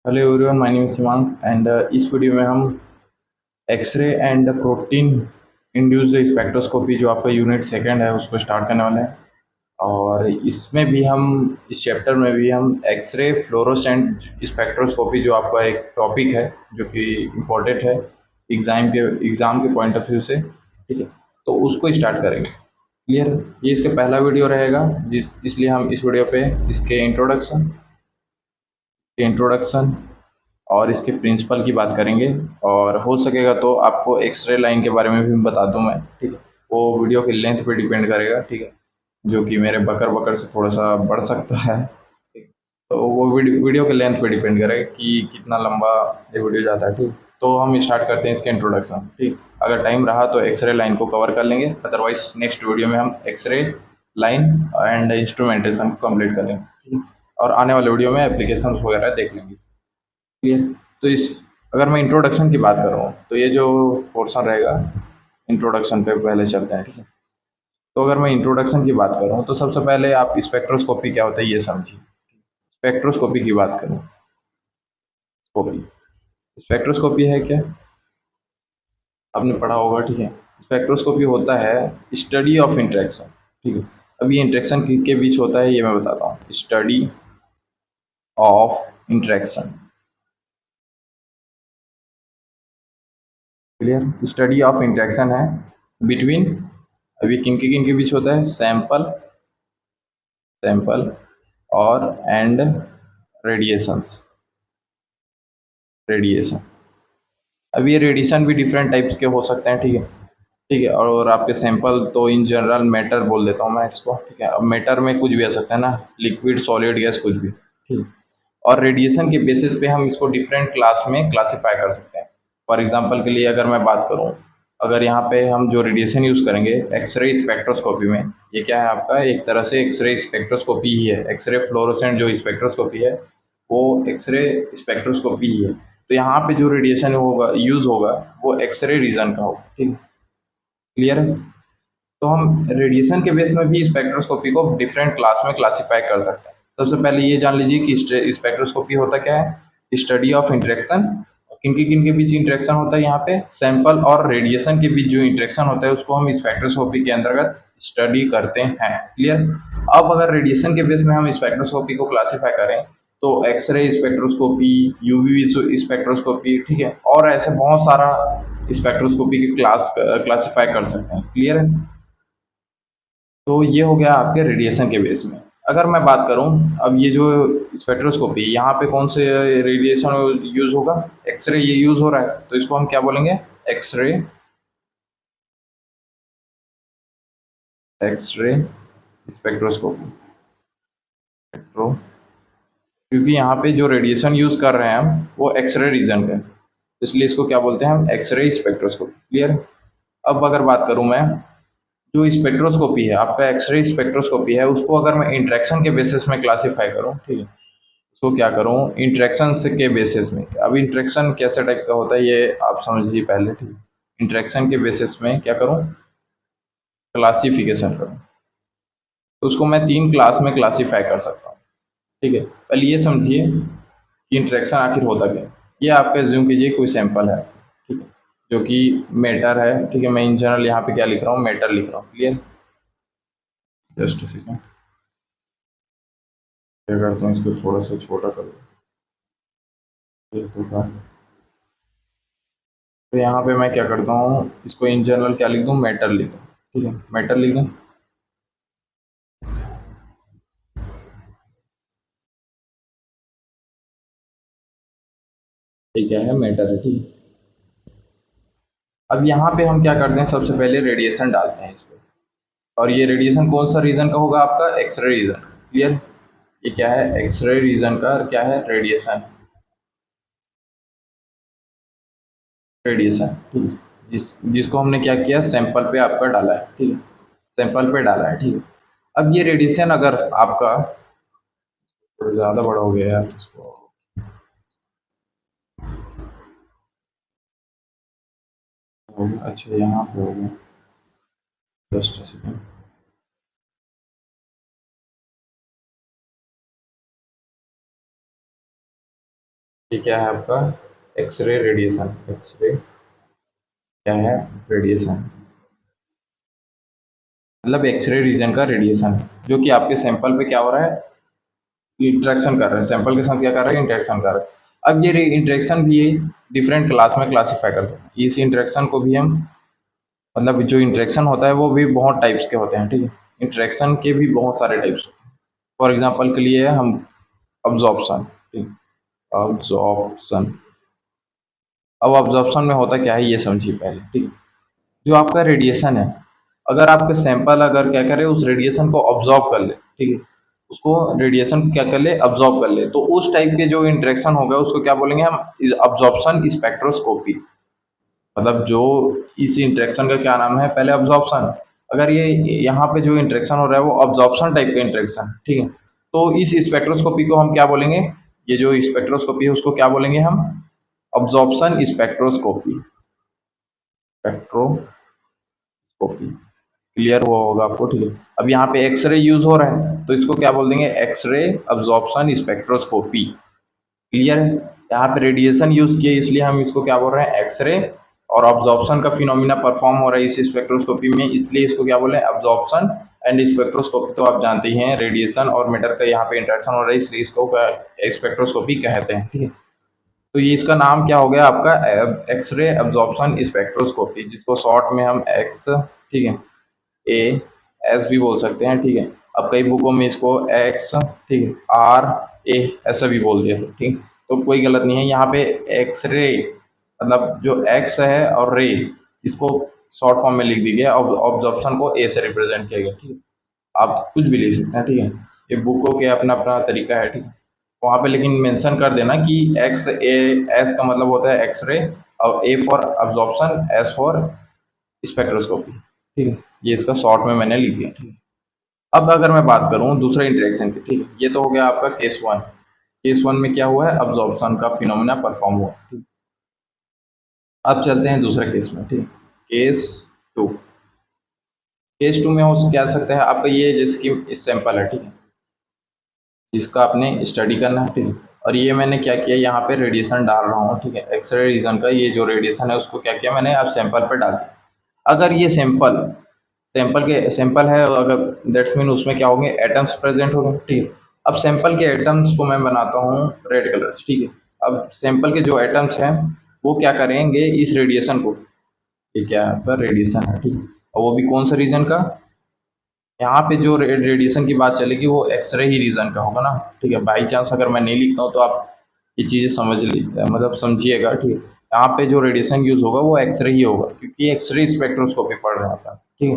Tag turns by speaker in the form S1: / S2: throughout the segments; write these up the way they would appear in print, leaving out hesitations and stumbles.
S1: Hello everyone, my name is Shivang and इस video में हम X ray and protein induced spectroscopy जो आपका यूनिट सेकंड है उसको स्टार्ट करने वाले हैं। और इसमें भी हम इस चैप्टर में भी हम एक्सरे फ्लोरोसेंट स्पेक्ट्रोस्कोपी जो आपका एक टॉपिक है जो कि इम्पोर्टेंट है एग्ज़ाम के पॉइंट ऑफ व्यू से, ठीक है। तो उसको स्टार्ट करेंगे। क्लियर। ये इसका पहला वीडियो रहेगा इसलिए हम इस वीडियो पे इसके इंट्रोडक्शन और इसके प्रिंसिपल की बात करेंगे। और हो सकेगा तो आपको एक्सरे लाइन के बारे में भी बता दूं मैं, ठीक है। वो वीडियो की लेंथ पे डिपेंड करेगा, ठीक है, जो कि मेरे बकर बकर से थोड़ा सा बढ़ सकता है, ठीक। तो वो वीडियो के लेंथ पे डिपेंड करेगा कि कितना लंबा ये वीडियो जाता है, ठीक। तो हम स्टार्ट करते हैं इसके इंट्रोडक्शन, ठीक। अगर टाइम रहा तो एक्सरे लाइन को कवर कर लेंगे, अदरवाइज नेक्स्ट वीडियो में हम X ray line and instrumentation complete कर लेंगे, ठीक? और आने वाले वीडियो में एप्लीकेशन वगैरह देख लेंगे। क्लियर। तो इस अगर मैं इंट्रोडक्शन की बात करूँ तो ये जो पोर्शन रहेगा, इंट्रोडक्शन पे पहले चलते हैं, ठीक है। तो अगर मैं इंट्रोडक्शन की बात करूँ तो सबसे पहले आप स्पेक्ट्रोस्कोपी क्या होता है ये समझिए। स्पेक्ट्रोस्कोपी की बात करूँ, स्कोपी स्पेक्ट्रोस्कोपी है क्या, आपने पढ़ा होगा, ठीक है। स्पेक्ट्रोस्कोपी होता है स्टडी ऑफ इंटरेक्शन, ठीक है। अब ये इंटरेक्शन के बीच होता है ये मैं बताता हूँ। Study of interaction, clear. Study of interaction है बिटवीन, अभी किन के बीच होता है, सैंपल सैंपल और एंड रेडिएशंस, रेडिएशन। अब ये रेडिएशन भी डिफरेंट टाइप्स के हो सकते हैं, ठीक है, ठीक है। और आपके सैंपल तो इन जनरल मैटर बोल देता हूँ मैं इसको, ठीक है। अब मैटर में कुछ भी आ सकता है ना, लिक्विड सॉलिड गैस कुछ भी, ठीक है। और रेडिएशन के बेसिस पे हम इसको डिफरेंट क्लास में क्लासीफाई कर सकते हैं। फॉर एग्जांपल के लिए अगर मैं बात करूं, अगर यहाँ पे हम जो रेडिएशन यूज़ करेंगे एक्सरे स्पेक्ट्रोस्कोपी में, ये क्या है आपका एक तरह से एक्सरे स्पेक्ट्रोस्कोपी ही है। एक्सरे फ्लोरोसेंट जो स्पेक्ट्रोस्कोपी है वो एक्सरे स्पेक्ट्रोस्कोपी ही है। तो यहाँ पे जो रेडिएशन होगा यूज़ होगा वो एक्सरे रीजन का होगा, ठीक है। क्लियर है। तो हम रेडिएशन के बेस में भी स्पेक्ट्रोस्कोपी को डिफरेंट क्लास में क्लासीफाई कर सकते हैं। सबसे पहले ये जान लीजिए कि स्पेक्ट्रोस्कोपी होता क्या है, स्टडी ऑफ इंटरेक्शन। किन के बीच इंटरेक्शन होता है, यहाँ पे सैंपल और रेडिएशन के बीच जो इंटरेक्शन होता है उसको हम स्पेक्ट्रोस्कोपी के अंतर्गत स्टडी करते हैं। क्लियर। अब अगर रेडिएशन के बेस में हम स्पेक्ट्रोस्कोपी को क्लासीफाई करें तो एक्सरे स्पेक्ट्रोस्कोपी, यूवी स्पेक्ट्रोस्कोपी, ठीक है, और ऐसे बहुत सारा स्पेक्ट्रोस्कोपी की क्लासीफाई कर सकते हैं। क्लियर है। तो ये हो गया आपके रेडिएशन के बेस में। अगर मैं बात करूं, अब ये जो स्पेक्ट्रोस्कोपी यहाँ पे कौन से रेडिएशन यूज होगा, एक्सरे ये यूज हो रहा है, तो इसको हम क्या बोलेंगे, एक्सरे एक्सरे स्पेक्ट्रोस्कोपी, स्पेक्ट्रो, क्योंकि यहाँ पे जो रेडिएशन यूज कर रहे हैं हम वो एक्सरे रीजन का है, इसलिए इसको क्या बोलते हैं हम, एक्सरे स्पेक्ट्रोस्कोपी। क्लियर। अब अगर बात करूं मैं, जो स्पेक्ट्रोस्कोपी है आपका, एक्सरे स्पेक्ट्रोस्कोपी है, उसको अगर मैं इंट्रैक्शन के बेसिस में क्लासीफाई करूं, ठीक है, उसको क्या करूं इंट्रैक्शन से के बेसिस में। अब इंट्रैक्शन कैसे टाइप का होता है ये आप समझिए पहले, ठीक है। इंट्रैक्शन के बेसिस में क्या करूं, क्लासिफिकेशन करूं, तो उसको मैं 3 क्लास में क्लासीफाई कर सकता हूं, ठीक है। पहले ये समझिए कि इंट्रैक्शन आखिर होता क्या है। ये आपका एज्यूम कीजिए कोई सैंपल है, ठीक है, जो कि मैटर है, ठीक है। मैं इन जनरल यहाँ पे क्या लिख रहा हूँ, मैटर लिख रहा हूँ। क्लियर। जस्ट सेकेंड, क्या करता हूँ इसको थोड़ा सा छोटा कर दूँ। तो यहाँ पे मैं क्या करता हूँ, इसको इन जनरल क्या लिख दूँ, मैटर लिख दूँ, ठीक है, मैटर लिख दूँ। ये क्या है, मैटर है, ठीक है। अब यहाँ पे हम क्या करते हैं, सबसे पहले रेडिएशन डालते हैं इस पे। और ये रेडिएशन कौन सा रीजन का होगा आपका, एक्सरे रीजन। क्लियर। ये क्या है, एक्सरे रीजन का क्या है, रेडिएशन, रेडिएशन, ठीक है। जिसको हमने क्या किया, सैंपल पे आपका डाला है, ठीक है, सैंपल पे डाला है, ठीक है। अब ये रेडिएशन अगर आपका थोड़ा ज़्यादा बड़ा हो गया यार इसको, अच्छा यहाँ पे हो गया, जस्ट सेकेंड। ये क्या है आपका एक्सरे रेडिएशन। एक्सरे क्या है रेडिएशन, मतलब एक्सरे रीजन का रेडिएशन जो कि आपके सैंपल पे क्या हो रहा है, इंटरेक्शन कर रहे हैं, सैंपल के साथ क्या कर रहे हैं, इंटरेक्शन कर रहे हैं। अब ये इंटरेक्शन भी डिफरेंट क्लास में क्लासीफाई करते हैं। इस इंटरेक्शन को भी हम, मतलब जो इंटरेक्शन होता है वो भी बहुत टाइप्स के होते हैं, ठीक है। इंटरेक्शन के भी बहुत सारे टाइप्स होते हैं। फॉर एग्जांपल के लिए हम अब्जॉर्प्शन, ठीक, अब्जॉर्प्शन। अब अब्जॉर्प्शन में होता क्या है ये समझिए पहले, ठीक। जो आपका रेडिएशन है, अगर आपके सैंपल अगर क्या करे उस रेडिएशन को ऑब्जॉर्व कर ले, ठीक है, उसको रेडिएशन क्या कर ले, अब्जॉर्व कर ले, तो उस टाइप के जो इंटरेक्शन होगा उसको क्या बोलेंगे हम, अब्जॉर्प्शन स्पेक्ट्रोस्कोपी। मतलब जो इस इंटरेक्शन का क्या नाम है, पहले अब्जॉर्प्शन। अगर ये यहाँ पे जो इंटरेक्शन हो रहा है वो अब्जॉर्प्शन टाइप का इंटरेक्शन, ठीक है, तो इस स्पेक्ट्रोस्कोपी को हम क्या बोलेंगे, ये जो स्पेक्ट्रोस्कोपी है उसको क्या बोलेंगे हम, अब्जॉर्प्शन स्पेक्ट्रोस्कोपी। स्पेक्ट्रोस्कोपी, क्लियर हुआ होगा आपको, ठीक है। अब यहाँ पे एक्सरे यूज हो रहा है तो इसको क्या बोल देंगे, एक्सरे अब्जॉर्प्शन स्पेक्ट्रोस्कोपी। क्लियर है। यहाँ पे रेडिएशन यूज किए इसलिए हम इसको क्या बोल रहे हैं, एक्सरे। और अब्जॉर्प्शन का फिनोमिना परफॉर्म हो रहा है इस स्पेक्ट्रोस्कोपी में, इसलिए इसको क्या बोले, अब्जॉर्प्शन एंड स्पेक्ट्रोस्कोपी। तो आप जानते ही हैं रेडिएशन और मैटर का यहाँ पे इंटरेक्शन हो रहा है, इसलिए इसको स्पेक्ट्रोस्कोपी कहते हैं, ठीक है। तो ये इसका नाम क्या हो गया आपका, एक्सरे अब्जॉर्प्शन स्पेक्ट्रोस्कोपी, जिसको शॉर्ट में हम एक्स, ठीक है, ए एस भी बोल सकते हैं, ठीक है। अब कई बुकों में इसको एक्स, ठीक है, आर ए ऐसा भी बोल दिया, ठीक। तो कोई गलत नहीं है यहाँ पे। एक्स रे मतलब जो एक्स है और रे, इसको शॉर्ट फॉर्म में लिख दी गया, और ऑब्जॉर्प्शन को ए से रिप्रेजेंट किया गया, ठीक है। आप कुछ भी लिख सकते हैं, ठीक है। ये बुकों के अपना अपना तरीका है, ठीक है। वहाँ पे लेकिन मेंशन कर देना कि एक्स ए, एस का मतलब होता है एक्सरे, और A for absorption, S for spectroscopy, ठीक है। ये इसका शॉर्ट में मैंने लिख दिया, ठीक है। अब अगर मैं बात करूँ दूसरे इंटरेक्शन की, ठीक है, ये तो हो गया आपका केस वन। केस वन में क्या हुआ है, अब्जॉर्प्शन का फिनोमिना परफॉर्म हुआ, ठीक। अब चलते हैं दूसरे केस में, ठीक। Case to. केस टू में हो क्या सकता है आपका, ये जैसे कि सैंपल है, ठीक है, जिसका आपने स्टडी करना है, ठीक है। और ये मैंने क्या किया, यहाँ पे रेडिएशन डाल रहा हूँ, ठीक है, एक्सरे रीजन का ये जो रेडिएशन है उसको क्या किया मैंने, अब सैंपल पर डाल दिया। अगर ये सैंपल सैंपल है, अगर दैट्स मीन उसमें क्या होंगे, एटम्स प्रेजेंट होंगे, ठीक है। अब सैंपल के एटम्स को मैं बनाता हूँ रेड कलर से, ठीक है। अब सैंपल के जो एटम्स हैं वो क्या करेंगे, इस रेडिएशन को, ये क्या है आपका रेडिएशन है, ठीक है, और वो भी कौन सा रीजन का, यहाँ पे जो रेडिएशन की बात चलेगी वो एक्सरे ही रीजन का होगा ना, ठीक है। बाई चांस अगर मैं नहीं लिखता हूँ तो आप ये चीज़ें समझ ली, मतलब समझिएगा, ठीक है। यहाँ पे जो रेडिएशन यूज होगा वो एक्सरे ही होगा, क्योंकि एक्सरे स्पेक्ट्रोस्कोपी पढ़ रहे हैं अपन, ठीक है।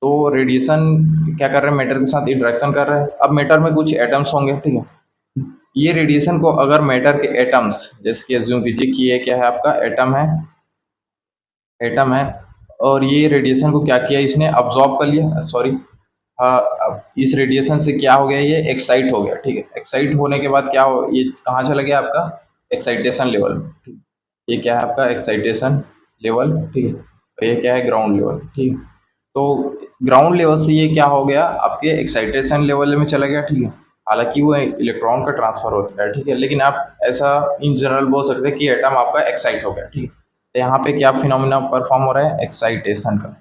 S1: तो रेडिएशन क्या कर रहे हैं, मैटर के साथ इंटरेक्शन कर रहे हैं। अब मैटर में कुछ एटम्स होंगे, ठीक है। ये रेडिएशन को अगर मैटर के एटम्स, जैसे कि एज्यूम कीजिए कि ये क्या है आपका एटम है, एटम है, और ये रेडिएशन को क्या किया इसने, अब्जॉर्ब कर लिया, सॉरी, अब इस रेडिएशन से क्या हो गया, ये एक्साइट हो गया, ठीक है। एक्साइट होने के बाद क्या हो, ये कहाँ चला गया आपका, एक्साइटेशन लेवल, ठीक है। ये क्या है आपका एक्साइटेशन लेवल, ठीक है, और ये क्या है ग्राउंड लेवल, ठीक है। तो ग्राउंड लेवल से ये क्या हो गया, आपके एक्साइटेशन लेवल में चला गया, ठीक है। हालांकि वो इलेक्ट्रॉन का ट्रांसफर होता है, ठीक है, लेकिन आप ऐसा इन जनरल बोल सकते हैं कि एटम आपका एक्साइट हो गया, ठीक है। तो यहाँ पे क्या फिनोमिना परफॉर्म हो रहा है, एक्साइटेशन का,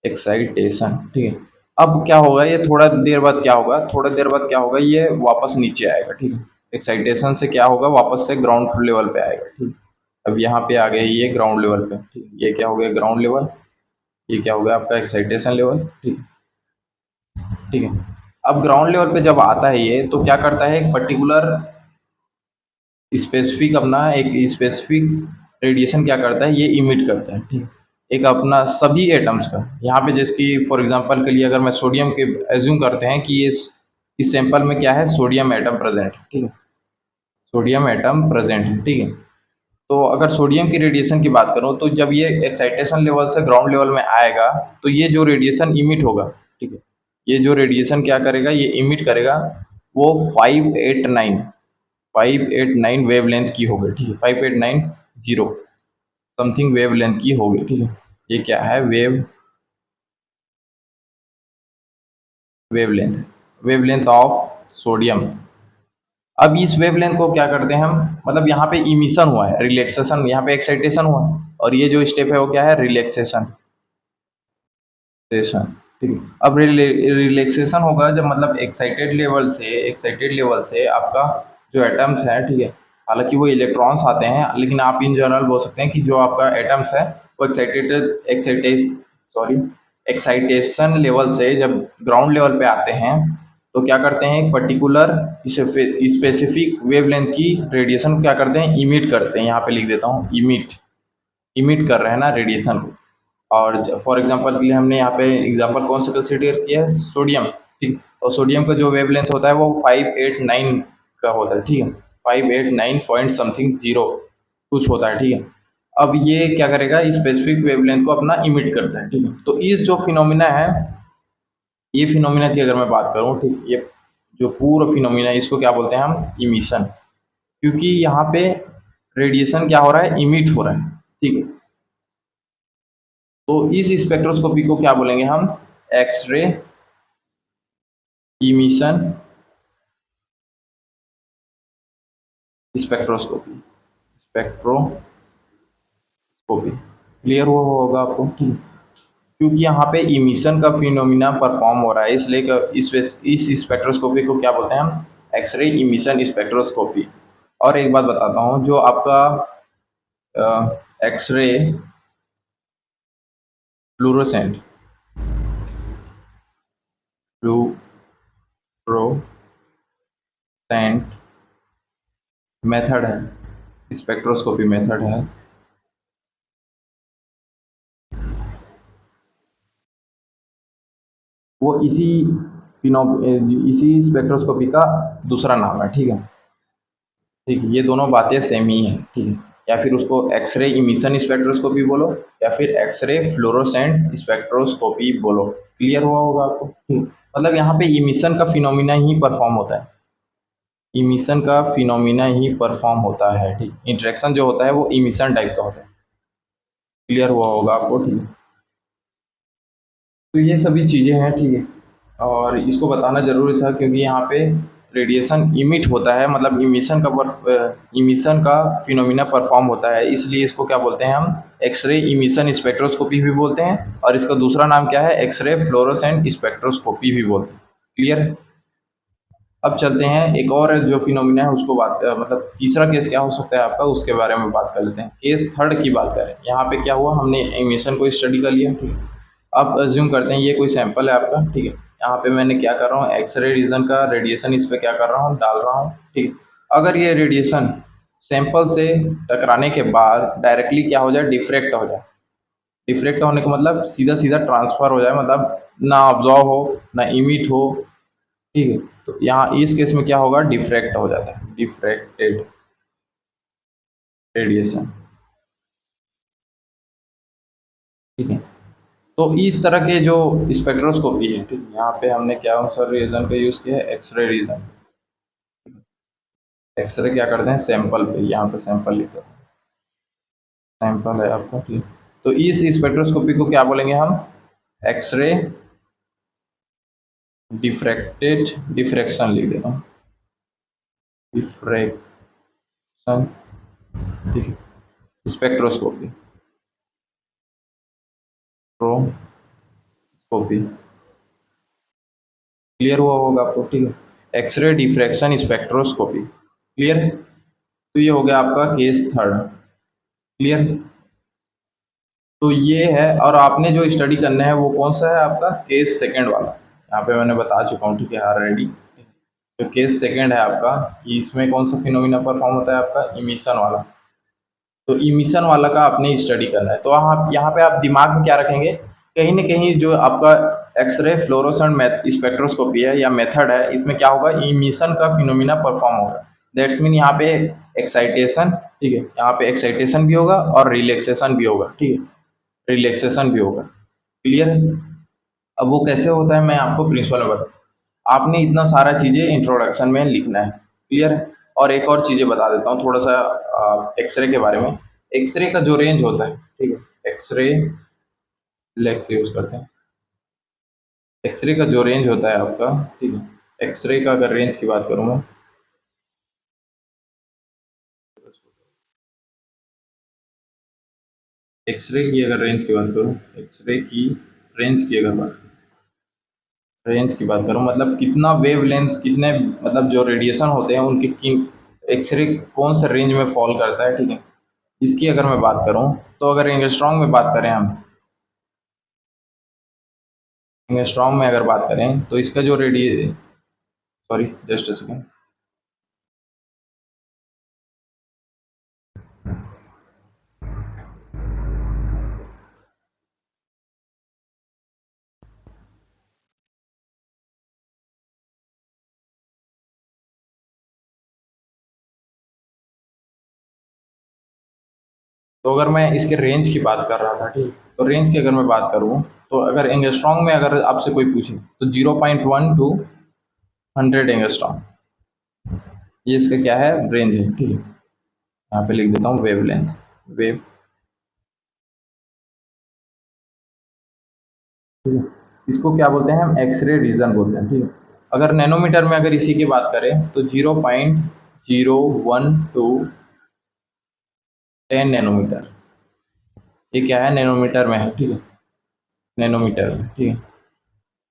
S1: एक्साइटेशन, ठीक है। अब क्या होगा, ये थोड़ा देर बाद क्या होगा, थोड़ा देर बाद क्या होगा, ये वापस नीचे आएगा, ठीक है। एक्साइटेशन से क्या होगा, वापस से ग्राउंड लेवल पे आएगा, ठीक है। अब यहाँ पे आ गए ये ग्राउंड लेवल पे, ठीक है। ये क्या हो गया ग्राउंड लेवल, ये क्या हो गया आपका एक्साइटेशन लेवल, ठीक है, ठीक है। अब ग्राउंड लेवल पे जब आता है ये, तो क्या करता है, एक पर्टिकुलर स्पेसिफिक अपना एक स्पेसिफिक रेडिएशन क्या करता है, ये इमिट करता है, ठीक है। एक अपना सभी एटम्स का, यहाँ पे जैसे कि फॉर एग्जांपल के लिए अगर मैं सोडियम के एज्यूम करते हैं कि ये इस सैंपल में क्या है, सोडियम एटम प्रेजेंट है, ठीक है, सोडियम एटम प्रेजेंट है, ठीक है। तो अगर सोडियम की रेडिएशन की बात करूँ तो जब ये एक्साइटेशन लेवल से ग्राउंड लेवल में आएगा तो ये जो रेडिएशन इमिट होगा, ठीक है, ये जो रेडिएशन क्या करेगा, ये इमिट करेगा, वो 589 वेवलेंथ की होगी, ठीक है, 5890 समथिंग वेवलेंथ की होगी, ठीक है। ये क्या है, वेवलेंथ, वेवलेंथ ऑफ सोडियम अब इस वेवलेंथ को क्या करते हैं हम, मतलब यहाँ पे इमिशन हुआ है, रिलैक्सेशन, यहाँ पे एक्साइटेशन हुआ है, और ये जो स्टेप है वो क्या है, रिलैक्सेशन। सेशन, ठीक है। अब रिलैक्सेशन होगा जब मतलब एक्साइटेड लेवल से आपका जो एटम्स है, ठीक है, हालांकि वो इलेक्ट्रॉन्स आते हैं, लेकिन आप इन जनरल बोल सकते हैं कि जो आपका एटम्स है वो एक्साइटेशन लेवल से जब ग्राउंड लेवल पे आते हैं तो क्या करते हैं, एक पर्टिकुलर स्पेसिफिक वेवलेंथ की रेडिएशन क्या करते हैं, इमिट करते हैं। यहाँ पे लिख देता हूँ, इमिट, इमिट कर रहे हैं ना रेडिएशन को। और फॉर एग्जांपल के लिए हमने यहाँ पे एग्जांपल कौन सा कंसिडर किया है, सोडियम, ठीक। और सोडियम का जो वेवलेंथ होता है वो 589 का होता है, ठीक है, 589 पॉइंट समथिंग जीरो कुछ होता है, ठीक है। अब ये क्या करेगा, स्पेसिफिक वेवलेंथ को अपना इमिट करता है, ठीक है। तो इस जो फिनोमिना है, ये फिनोमिना की अगर मैं बात करूँ, ठीक, ये जो पूरा फिनोमिना है इसको क्या बोलते हैं हम, इमिशन, क्योंकि यहाँ पे रेडिएशन क्या हो रहा है, इमिट हो रहा है, ठीक है। तो इस स्पेक्ट्रोस्कोपी को क्या बोलेंगे हम, X ray emission spectroscopy, spectroscopy, clear हुआ होगा आपको, ठीक। क्योंकि यहाँ पे इमिशन का फिनोमिना परफॉर्म हो रहा है, इसलिए इस स्पेक्ट्रोस्कोपी को क्या बोलते हैं हम, एक्सरे इमिशन स्पेक्ट्रोस्कोपी। और एक बात बताता हूँ, जो आपका एक्सरे फ्लूरोसेंट फ्लूरोसेंट मेथड है, स्पेक्ट्रोस्कोपी मेथड है, वो इसी स्पेक्ट्रोस्कोपी का दूसरा नाम है, ठीक है, ठीक है। ये दोनों बातें सेम ही हैं, ठीक है। या फिर उसको एक्सरे इमिशन स्पेक्ट्रोस्कोपी बोलो, या फिर एक्सरे फ्लोरोसेंट स्पेक्ट्रोस्कोपी बोलो, क्लियर हुआ होगा आपको, ठीक। मतलब यहाँ पे इमिशन का फिनोमिना ही परफॉर्म होता है, इमिशन का फिनोमिना ही परफॉर्म होता है, ठीक। इंटरेक्शन जो होता है वो इमिशन टाइप का होता है, क्लियर हुआ होगा आपको, ठीक है। तो ये सभी चीज़ें हैं, ठीक है। और इसको बताना ज़रूरी था क्योंकि यहाँ पे रेडिएशन इमिट होता है, मतलब इमिशन का फिनोमिना परफॉर्म होता है, इसलिए इसको क्या बोलते हैं हम, एक्सरे इमिशन स्पेक्ट्रोस्कोपी भी बोलते हैं, और इसका दूसरा नाम क्या है, एक्सरे फ्लोरोसेंट स्पेक्ट्रोस्कोपी भी बोलते हैं, क्लियर। अब चलते हैं एक और जो फिनोमिना है उसको मतलब तीसरा केस क्या हो सकता है आपका, उसके बारे में बात कर लेते हैं। केस थर्ड की बात करें, यहाँ पे क्या हुआ, हमने इमिशन को स्टडी कर लिया, ठीक है। अब अज्यूम करते हैं ये कोई सैंपल है आपका, ठीक है। यहाँ पे मैंने क्या कर रहा हूँ, एक्सरे रीजन का रेडिएशन इस पे क्या कर रहा हूँ, डाल रहा हूँ, ठीक। अगर ये रेडिएशन सैंपल से टकराने के बाद डायरेक्टली क्या हो जाए, डिफ्रेक्ट हो जाए, डिफ्रेक्ट होने का मतलब सीधा सीधा ट्रांसफर हो जाए, मतलब ना ऑब्जॉर्व हो ना इमिट हो, ठीक है। तो यहाँ इस केस में क्या होगा, डिफ्रैक्ट हो जाता है, डिफ्रैक्टेड रेडिएशन, ठीक है। तो इस तरह के जो स्पेक्ट्रोस्कोपी है, ठीक है, यहाँ पे हमने क्या सर रीजन का यूज़ किया है, एक्सरे रीजन। एक्सरे क्या करते हैं, सैंपल पे, यहाँ पे सैंपल लिखा है, सैंपल है आपका, ठीक। तो इस स्पेक्ट्रोस्कोपी को क्या बोलेंगे हम, एक्सरे डिफ्रैक्शन लिख देता हूँ, डिफ्रैक्शन, ठीक है, स्पेक्ट्रोस्कोपी, स्पेक्ट्रोस्कोपी, क्लियर हुआ होगा आपको, ठीक है। X ray diffraction spectroscopy, clear. तो ये हो गया आपका केस थर्ड, क्लियर। तो ये है, और आपने जो स्टडी करना है वो कौन सा है आपका, केस सेकंड वाला, यहाँ पे मैंने बता चुका हूँ, ठीक है, ऑलरेडी। तो केस सेकंड है आपका, इसमें कौन सा फिनोमिना परफॉर्म होता है आपका, इमिशन वाला। तो इमिशन वाला का आपने स्टडी करना है, तो आप यहाँ पे आप दिमाग में क्या रखेंगे, कहीं ना कहीं जो आपका एक्सरे फ्लोरोसेंट स्पेक्ट्रोस्कोपी है या मेथड है, इसमें क्या होगा, इमिशन का फिनोमिना परफॉर्म होगा। दैट्स मीन यहाँ पे एक्साइटेशन, ठीक है, यहाँ पे एक्साइटेशन भी होगा और रिलैक्सेशन भी होगा, ठीक है, रिलैक्सेशन भी होगा, क्लियर है। अब वो कैसे होता है मैं आपको प्रिंसिपल में बता, आपने इतना सारा चीज़ें इंट्रोडक्शन में लिखना है, क्लियर है। और एक और चीज़ें बता देता हूँ थोड़ा सा एक्सरे के बारे में। एक्सरे का जो रेंज होता है, ठीक है, एक्सरे लेक्स यूज करते हैं। एक्सरे का जो रेंज होता है आपका, ठीक है, एक्सरे का अगर रेंज की बात करूँ मैं, एक्सरे की अगर रेंज की बात करूँ, एक्सरे की रेंज की अगर बात रेंज की बात करूँ मतलब कितना वेवलेंथ, कितने मतलब जो रेडिएशन होते हैं उनके किन एक्सरे कौन से रेंज में फॉल करता है, ठीक है। इसकी अगर मैं बात करूँ तो अगर एंगस्ट्रॉम में बात करें हम, एंगस्ट्रॉम में अगर बात करें तो इसका जो रेडिए सॉरी जस्ट अ सेकेंड। तो अगर मैं इसके रेंज की बात कर रहा था, ठीक, तो रेंज की अगर मैं बात करूँ तो अगर एंगस्ट्रॉम में अगर आपसे कोई पूछे तो 0.1 टू 100 एंगस्ट्रॉम, ये इसका क्या है रेंज है, ठीक है। यहाँ पे लिख देता हूँ वेवलेंथ, वेव, ठीक है। इसको क्या बोलते हैं हम, एक्सरे रीजन बोलते हैं, ठीक है। अगर नैनोमीटर में अगर इसी की बात करें तो 0.01 टू 10 नैनोमीटर, ये क्या है नैनोमीटर में है, ठीक है, नैनोमीटर में, ठीक है।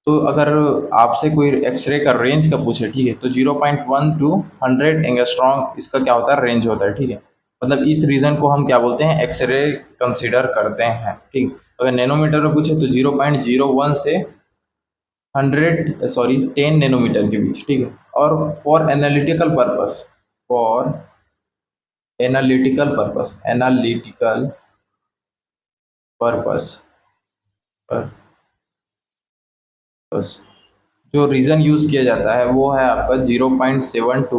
S1: तो अगर आपसे कोई एक्सरे का रेंज का पूछे, ठीक है, तो 0.1 टू 100 एंगस्ट्रॉम इसका क्या होता है रेंज होता है, ठीक है। मतलब इस रीजन को हम क्या बोलते हैं एक्सरे कंसीडर करते हैं, ठीक। अगर नैनोमीटर में पूछे तो 0.01 से 10 नैनोमीटर के बीच, ठीक है। और for analytical purpose, for analytical purpose purpose जो रीजन यूज किया जाता है वो है आपका 0.7 टू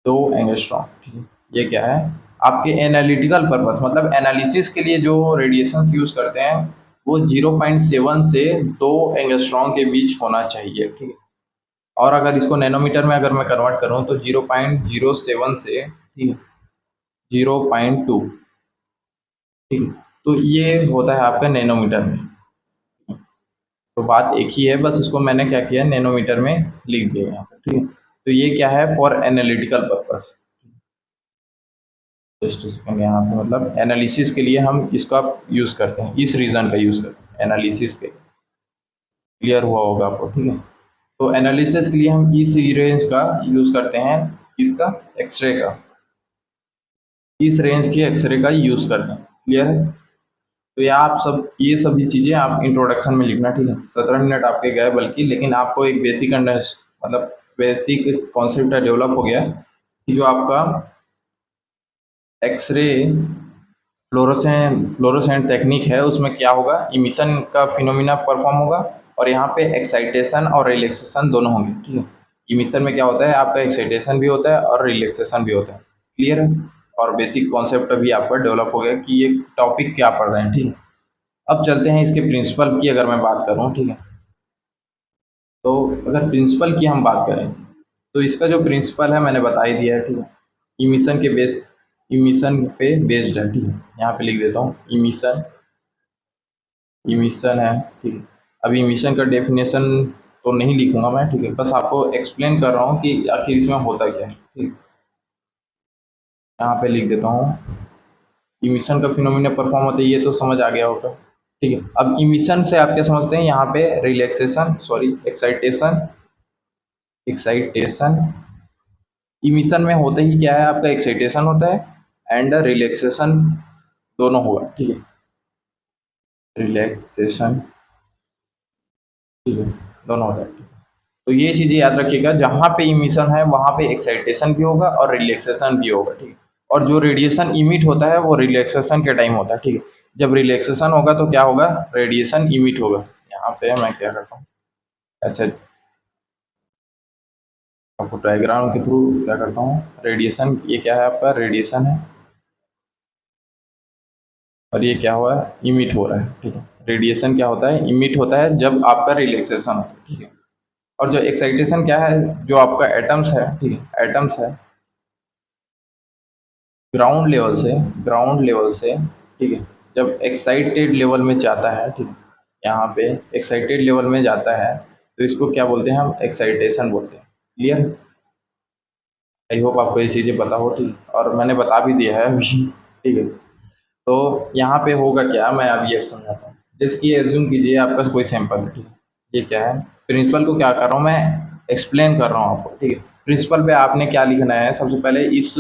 S1: 2 एंगस्ट्रॉम, ठीक है। ये क्या है आपके एनालिटिकल पर्पस मतलब एनालिसिस के लिए जो रेडिएशंस यूज करते हैं वो 0.7 से 2 एंगस्ट्रॉम के बीच होना चाहिए, ठीक है। और अगर इसको नैनोमीटर में अगर मैं कन्वर्ट करूँ तो 0.07 से, ठीक है, 0.2, ठीक है। तो ये होता है आपका नैनोमीटर में। तो बात एक ही है, बस इसको मैंने क्या किया नैनोमीटर में लिख दिया यहाँ पर, ठीक है। तो ये क्या है for analytical purpose, just second यहाँ पे मतलब एनालिसिस के लिए हम इसका यूज़ करते हैं, इस रीज़न का यूज़ करते हैं एनालिसिस के, क्लियर हुआ होगा आपको, ठीक है। तो एनालिसिस के लिए हम इस रेंज का यूज़ करते हैं, इसका एक्सरे का, इस रेंज के एक्सरे का यूज़ करते हैं, क्लियर है। तो ये आप सब ये सभी चीज़ें आप इंट्रोडक्शन में लिखना, ठीक है। 17 मिनट आपके गए बल्कि, लेकिन आपको एक बेसिक मतलब बेसिक कॉन्सेप्ट डेवलप हो गया कि जो आपका एक्सरे फ्लोरोसेंट टेक्निक है उसमें क्या होगा, इमिशन का फिनोमिना परफॉर्म होगा और यहाँ पे एक्साइटेशन और रिलैक्सेशन दोनों होंगे, ठीक है। इमिशन में क्या होता है आपका एक्साइटेशन भी होता है और रिलैक्सेशन भी होता है, क्लियर है। और बेसिक कॉन्सेप्ट अभी आपका डेवलप हो गया कि ये टॉपिक क्या पढ़ रहे हैं, ठीक है। अब चलते हैं इसके प्रिंसिपल की अगर मैं बात करूँ, ठीक है। तो अगर प्रिंसिपल की हम बात करें तो इसका जो प्रिंसिपल है मैंने बता ही दिया है, ठीक है। इमिशन के बेस इमिशन पे बेस्ड है, ठीक है। यहाँ पे लिख देता हूँ इमिशन, इमिशन है, ठीक है। अभी इमिशन का डेफिनेशन तो नहीं लिखूंगा मैं, ठीक है, बस आपको एक्सप्लेन कर रहा हूँ कि आखिर इसमें होता क्या है, ठीक। यहाँ पे लिख देता हूँ इमिशन का फिनोमिना परफॉर्म होता है, ये तो समझ आ गया होगा, ठीक है। अब इमिशन से आप क्या समझते हैं यहाँ पे relaxation sorry excitation, excitation emission में होता ही क्या है आपका एक्साइटेशन होता है एंड रिलैक्सेशन दोनों होगा, ठीक है, रिलैक्सेशन, ठीक है, दोनों होता है, ठीक है। तो ये चीज़ें याद रखिएगा, जहाँ पे इमिशन है वहाँ पे एक्साइटेशन भी होगा और रिलैक्सेशन भी होगा, ठीक है। और जो रेडिएशन इमिट होता है वो रिलैक्सेशन के टाइम होता है, ठीक है। जब रिलैक्सेशन होगा तो क्या होगा रेडिएशन इमिट होगा। यहाँ पे मैं क्या करता हूँ ऐसे आपको डायग्राम के थ्रू क्या करता हूँ, रेडिएशन ये क्या है आपका रेडिएशन है और ये क्या हुआ है इमिट हो रहा है, ठीक है। रेडिएशन क्या होता है इमिट होता है जब आपका रिलैक्सेशन होता है, ठीक है। और जो एक्साइटेशन क्या है जो आपका एटम्स है, ठीक है, एटम्स है ग्राउंड लेवल से, ठीक है, जब एक्साइटेड लेवल में जाता है, ठीक है, यहाँ पे एक्साइटेड लेवल में जाता है तो इसको क्या बोलते हैं हम एक्साइटेशन बोलते हैं, क्लियर। आई होप आपको ये चीज़ें पता हो, ठीक है, और मैंने बता भी दिया है अभी, ठीक है। तो यहाँ पे होगा क्या, मैं अभी ये समझाता हूँ। जैसे कि एज्यूम कीजिए आपका कोई सैंपल है, ठीक है। ये क्या है, प्रिंसिपल को क्या कर रहा हूँ मैं, एक्सप्लेन कर रहा हूँ आपको, ठीक है। प्रिंसिपल पे आपने क्या लिखना है, सबसे पहले इस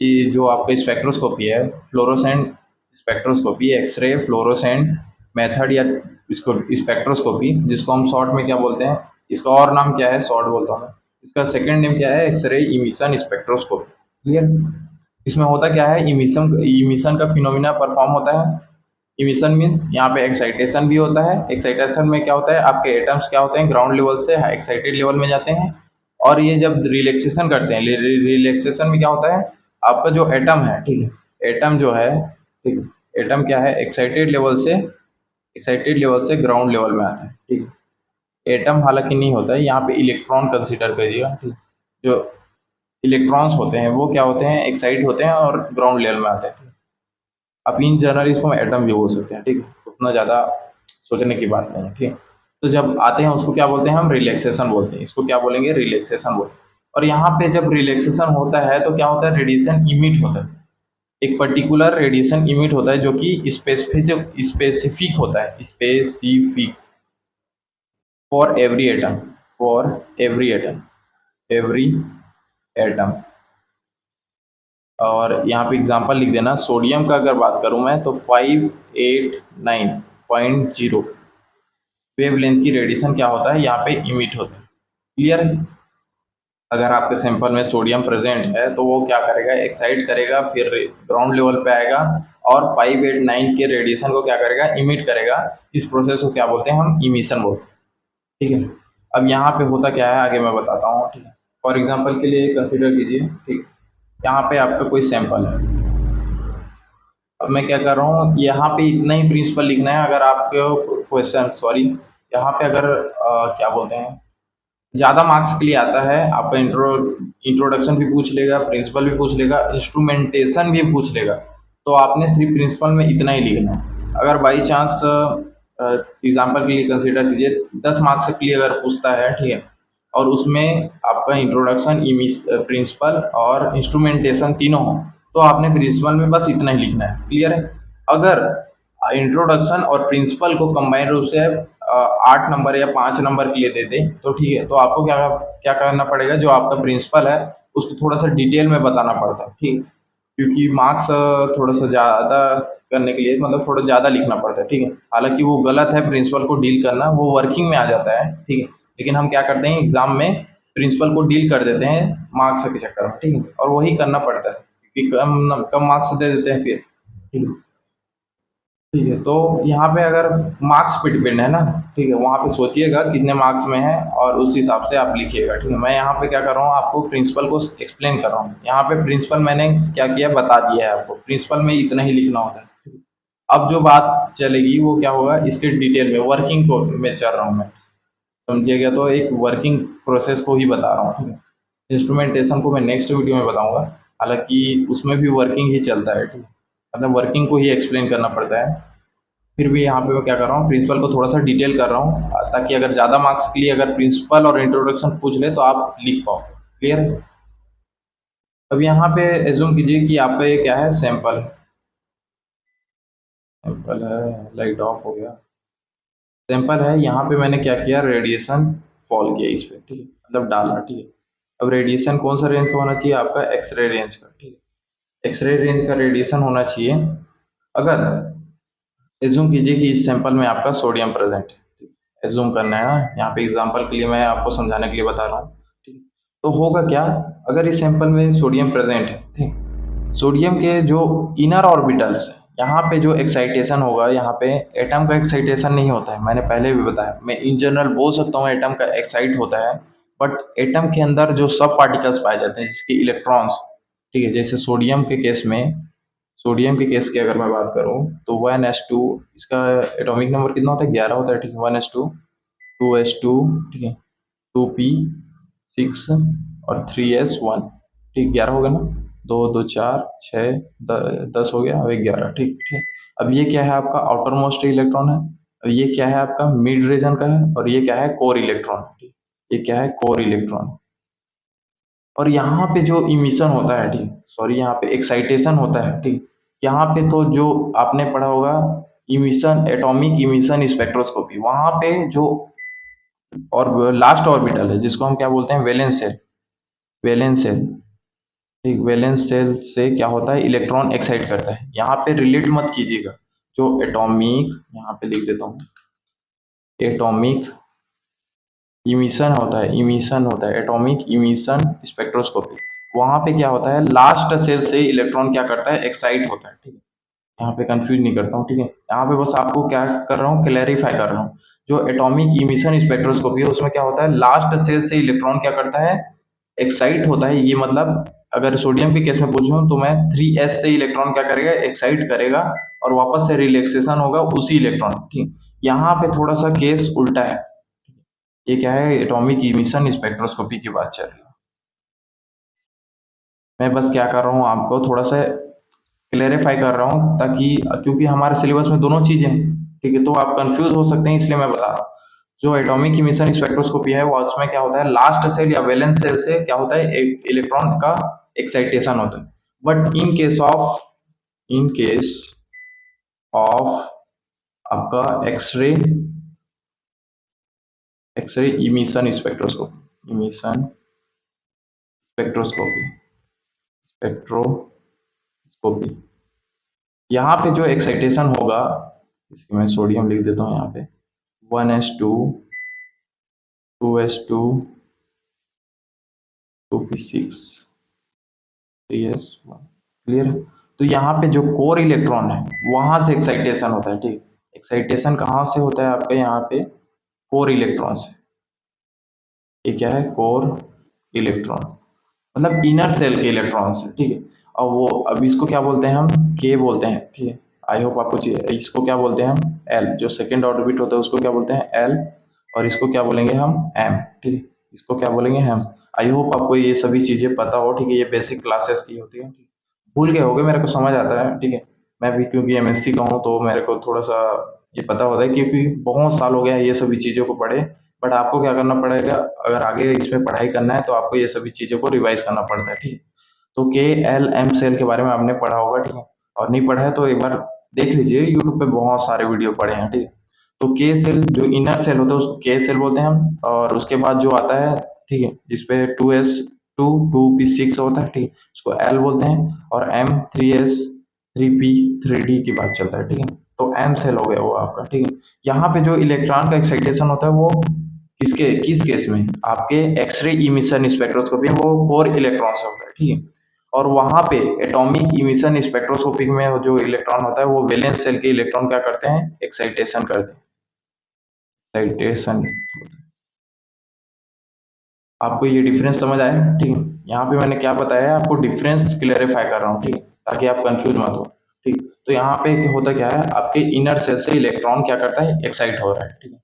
S1: ये जो आपका स्पेक्ट्रोस्कोपी है, fluorescent spectroscopy, X ray fluorescent method, या इसको स्पेक्ट्रोस्कोपी, जिसको हम शॉर्ट में क्या बोलते हैं, इसका और नाम क्या है, शॉर्ट बोलता हूँ मैं, इसका सेकंड नेम क्या है, एक्सरे इमिशन स्पेक्ट्रोस्कोपी। क्लियर। इसमें होता क्या है, इमिशन इमिशन का फिनोमिना परफॉर्म होता है। इमिशन मीन्स यहाँ पे एक्साइटेशन भी होता है। एक्साइटेशन में क्या होता है, आपके एटम्स क्या होते हैं, ग्राउंड लेवल से एक्साइटेड लेवल में जाते हैं। और ये जब रिलैक्सेशन करते हैं, रिलैक्सेशन में क्या होता है, आपका जो एटम है, ठीक है, एटम जो है, ठीक है, एटम क्या है, एक्साइटेड लेवल से ग्राउंड लेवल में आता है, ठीक है। एटम हालांकि नहीं होता है, यहाँ पे इलेक्ट्रॉन कंसीडर करिएगा, ठीक। जो इलेक्ट्रॉन्स होते हैं वो क्या होते हैं, एक्साइट होते हैं और ग्राउंड लेवल में आते हैं। आप इन जनरल इसको हम एटम भी बोल सकते हैं, ठीक है, उतना ज़्यादा सोचने की बात नहीं है, ठीक है। तो जब आते हैं उसको क्या बोलते हैं, हम रिलैक्सेशन बोलते हैं, इसको क्या बोलेंगे, रिलैक्सेशन बोलते हैं। और यहाँ पे जब रिलैक्सेशन होता है तो क्या होता है, रेडिएशन इमिट होता है, एक पर्टिकुलर रेडिएशन इमिट होता है जो कि स्पेसिफिक होता है, specific for every atom, for every atom, every atom. और यहाँ पे एग्जांपल लिख देना, सोडियम का अगर बात करूँ मैं तो 589.0 वेवलेंथ की रेडिएशन क्या होता है, यहाँ पे इमिट होता है। क्लियर है। अगर आपके सैंपल में सोडियम प्रेजेंट है तो वो क्या करेगा, एक्साइट करेगा, फिर ग्राउंड लेवल पे आएगा और 589 के रेडिएशन को क्या करेगा, इमिट करेगा। इस प्रोसेस को क्या बोलते हैं, हम इमिशन बोलते हैं, ठीक है। अब यहाँ पे होता क्या है, आगे मैं बताता हूँ, ठीक है। फॉर एग्जाम्पल के लिए कंसिडर कीजिए, ठीक, यहाँ पे आपका कोई सैंपल है। अब मैं क्या कर रहा हूँ, यहाँ पे इतना ही प्रिंसिपल लिखना है। अगर आपके क्वेश्चन, सॉरी, यहाँ पे अगर क्या बोलते हैं, ज़्यादा मार्क्स के लिए आता है, आपका इंट्रोडक्शन भी पूछ लेगा, प्रिंसिपल भी पूछ लेगा, इंस्ट्रूमेंटेशन भी पूछ लेगा, तो आपने सिर्फ प्रिंसिपल में इतना ही लिखना है। अगर बाई चांस एग्जाम्पल के लिए कंसिडर कीजिए 10 मार्क्स के लिए अगर पूछता है, ठीक है, और उसमें आपका इंट्रोडक्शन, प्रिंसिपल और इंस्ट्रूमेंटेशन तीनों हो, तो आपने प्रिंसिपल में बस इतना ही लिखना है। क्लियर है। अगर इंट्रोडक्शन और प्रिंसिपल को कंबाइन रूप से 8 नंबर या 5 नंबर के लिए दे दे तो ठीक है, तो आपको क्या क्या करना पड़ेगा, जो आपका प्रिंसिपल है उसको थोड़ा सा डिटेल में बताना पड़ता है, ठीक। क्योंकि मार्क्स थोड़ा सा ज़्यादा करने के लिए मतलब थोड़ा ज़्यादा लिखना पड़ता है, ठीक है। हालांकि वो गलत है, प्रिंसिपल को डील करना वो वर्किंग में आ जाता है, ठीक है। लेकिन हम क्या करते हैं, एग्जाम में प्रिंसिपल को डील कर देते हैं मार्क्स के चक्कर में, ठीक है, और वही करना पड़ता है क्योंकि कम कम मार्क्स दे देते हैं फिर, ठीक है। ठीक है, तो यहाँ पे अगर मार्क्स पे डिपेंड है ना, ठीक है, वहाँ पे सोचिएगा कितने मार्क्स में है और उस हिसाब से आप लिखिएगा, ठीक है। मैं यहाँ पे क्या कर रहा हूँ, आपको प्रिंसिपल को एक्सप्लेन कर रहा हूँ। यहाँ पे प्रिंसिपल मैंने क्या किया, बता दिया है आपको, प्रिंसिपल में इतना ही लिखना होता है, ठीक है। अब जो बात चलेगी वो क्या होगा, इसके डिटेल में वर्किंग को में चल रहा हूँ मैं, समझिएगा, तो एक वर्किंग प्रोसेस को ही बता रहा हूँ, ठीक है। इंस्ट्रूमेंटेशन को मैं नेक्स्ट वीडियो में बताऊंगा, हालांकि उसमें भी वर्किंग ही चलता है, ठीक है, मतलब वर्किंग को ही एक्सप्लेन करना पड़ता है। फिर भी यहाँ पे मैं क्या कर रहा हूँ, प्रिंसिपल को थोड़ा सा डिटेल कर रहा हूँ ताकि अगर ज़्यादा मार्क्स के लिए अगर प्रिंसिपल और इंट्रोडक्शन पूछ ले तो आप लिख पाओ। क्लियर है। अब यहाँ पे एज्यूम कीजिए कि आप पे क्या है, सैंपल है, सैंपल है, लाइट ऑफ हो गया, सैंपल है। यहाँ पे मैंने क्या किया, रेडिएशन फॉल किया इस पे, ठीक है, मतलब डाला, ठीक है। अब रेडिएशन कौन सा रेंज का होना चाहिए, आपका एक्सरे रेंज का, ठीक है, एक्सरे रेंज का रेडिएशन होना चाहिए। अगर एज्यूम कीजिए कि इस सैंपल में आपका सोडियम प्रेजेंट है, एज्यूम करना है ना, यहाँ पे एग्जांपल के लिए मैं आपको समझाने के लिए बता रहा हूँ, ठीक है। तो होगा क्या, अगर इस सैंपल में सोडियम प्रेजेंट है, ठीक, सोडियम के जो इनर ऑर्बिटल्स है, यहाँ पे जो एक्साइटेशन होगा, यहाँ पे एटम का एक्साइटेशन नहीं होता है, मैंने पहले भी बताया, मैं इन जनरल बोल सकता हूँ एटम का एक्साइट होता है, बट एटम के अंदर जो सब पार्टिकल्स पाए जाते हैं जिसके इलेक्ट्रॉन्स, ठीक है, जैसे सोडियम के केस की अगर मैं बात करूँ तो 1s2, इसका एटॉमिक नंबर कितना होता है, 11 होता है, ठीक है, 1s2, 2s2, ठीक है, 2p6 और 3s1, ठीक, 11 हो गया ना, दो दो चार छः, 10 हो गया, अब 11, ठीक ठीक। अब ये क्या है, आपका आउटर मोस्ट इलेक्ट्रॉन है, अब ये क्या है, आपका मिड रीजन का है, और ये क्या है, कोर इलेक्ट्रॉन, ठीक, ये क्या है, कोर इलेक्ट्रॉन। और यहाँ पे जो इमिशन होता है, ठीक, सॉरी, यहाँ पे एक्साइटेशन होता है, ठीक, यहाँ पे तो जो आपने पढ़ा होगा इमिशन, एटॉमिक इमिशन स्पेक्ट्रोस्कोपी, वहाँ पे जो और लास्ट ऑर्बिटल है जिसको हम क्या बोलते हैं, वैलेंस शेल। वैलेंस शेल, ठीक, वैलेंस शेल से क्या होता है, इलेक्ट्रॉन एक्साइट करता है। यहाँ पे रिलेट मत कीजिएगा, जो एटॉमिक, यहाँ पे लिख देता हूँ, एटॉमिक इमिशन होता है, इमिशन होता है एटॉमिक इमिशन स्पेक्ट्रोस्कोपी। वहाँ पे क्या होता है, लास्ट सेल से इलेक्ट्रॉन क्या करता है, एक्साइट होता है, ठीक है। यहाँ पे कंफ्यूज नहीं करता हूँ, ठीक है। यहाँ पे बस आपको क्या कर रहा हूँ, क्लैरिफाई कर रहा हूँ। जो एटॉमिक इमिशन स्पेक्ट्रोस्कोपी है उसमें क्या होता है, लास्ट सेल से इलेक्ट्रॉन क्या करता है, एक्साइट होता है। ये मतलब अगर सोडियम के केस में पूछूं तो मैं 3s से इलेक्ट्रॉन क्या करेगा, एक्साइट करेगा और वापस से रिलैक्सेशन होगा उसी इलेक्ट्रॉन, ठीक। यहाँ पे थोड़ा सा केस उल्टा है। ये क्या है, एटॉमिक इमिशन स्पेक्ट्रोस्कोपी की बात चल रही है। मैं बस क्या कर रहा हूँ, आपको थोड़ा सा क्लेरिफाई कर रहा हूँ, ताकि क्योंकि हमारे सिलेबस में दोनों चीजें हैं, ठीक है, तो आप कंफ्यूज हो सकते हैं, इसलिए मैं बता रहा हूँ। जो एटॉमिक इमिशन स्पेक्ट्रोस्कोपी है वो उसमें क्या होता है, लास्ट सेल या वैलेंस सेल से क्या होता है, एक इलेक्ट्रॉन का एक्साइटेशन होता है। बट इन केस ऑफ आपका X ray emission spectroscopy, emission spectroscopy, spectroscopy, यहाँ पे जो एक्साइटेशन होगा, इसकी मैं सोडियम लिख देता हूँ यहाँ पे, 1s2 2s2 2p6 3s1, clear है। तो यहाँ पे जो कोर इलेक्ट्रॉन है वहां से एक्साइटेशन होता है, ठीक। एक्साइटेशन कहाँ से होता है आपका, यहाँ पे कोर इलेक्ट्रॉन से। ये क्या है, कोर इलेक्ट्रॉन, मतलब इनर सेल के इलेक्ट्रॉन से, ठीक है। और वो अब इसको क्या बोलते हैं, हम के बोलते हैं, ठीक है। आई होप आपको चाहिए, इसको क्या बोलते हैं हम, एल, जो सेकेंड ऑर्बिट होता है उसको क्या बोलते हैं, एल, और इसको क्या बोलेंगे हम, एम, ठीक है। इसको क्या बोलेंगे हम। आई होप आपको ये सभी चीजें पता हो, ठीक है। ये बेसिक क्लासेस की होती है, भूल गए होगे, मेरे को समझ आता है, ठीक है। मैं भी क्योंकि एमएससी का हूँ तो मेरे को थोड़ा सा ये पता होता है, क्योंकि बहुत साल हो गया है ये सभी चीज़ों को पढ़े। बट आपको क्या करना पड़ेगा, अगर आगे इसमें पढ़ाई करना है तो आपको ये सभी चीज़ों को रिवाइज करना पड़ता है, ठीक है। तो के एल एम सेल के बारे में आपने पढ़ा होगा, ठीक है। और नहीं पढ़ा है तो एक बार देख लीजिए, यूट्यूब पे बहुत सारे वीडियो पड़े हैं, ठीक है। तो के सेल जो इनर सेल होता है उसको के सेल बोलते हैं हम, और उसके बाद जो आता है, ठीक है, जिसपे 2s2 2p6 होता है, ठीक है, उसको एल बोलते हैं। और एम 3s 3p 3d की बात चलता है, ठीक है। तो एम सेल हो गया वो आपका, ठीक है। यहाँ पे जो इलेक्ट्रॉन का एक्साइटेशन होता है वो किस केस में, आपके एक्सरे इमिशन स्पेक्ट्रोस्कोपी में वो कोर इलेक्ट्रॉन से होता है, ठीक है। और वहां पे एटॉमिक इमिशन स्पेक्ट्रोस्कोपी में जो इलेक्ट्रॉन होता है वो वैलेंस सेल के इलेक्ट्रॉन क्या करते हैं, एक्साइटेशन करते हैं, एक्साइटेशन। आपको ये डिफरेंस समझ आया, ठीक है। यहाँ पे मैंने क्या बताया है, आपको डिफरेंस क्लेरिफाई कर रहा हूँ, ठीक है, ताकि आप कंफ्यूज मत हो, ठीक। तो यहाँ पे होता क्या है, आपके इनर सेल से इलेक्ट्रॉन क्या करता है, एक्साइट हो रहा है, ठीक है।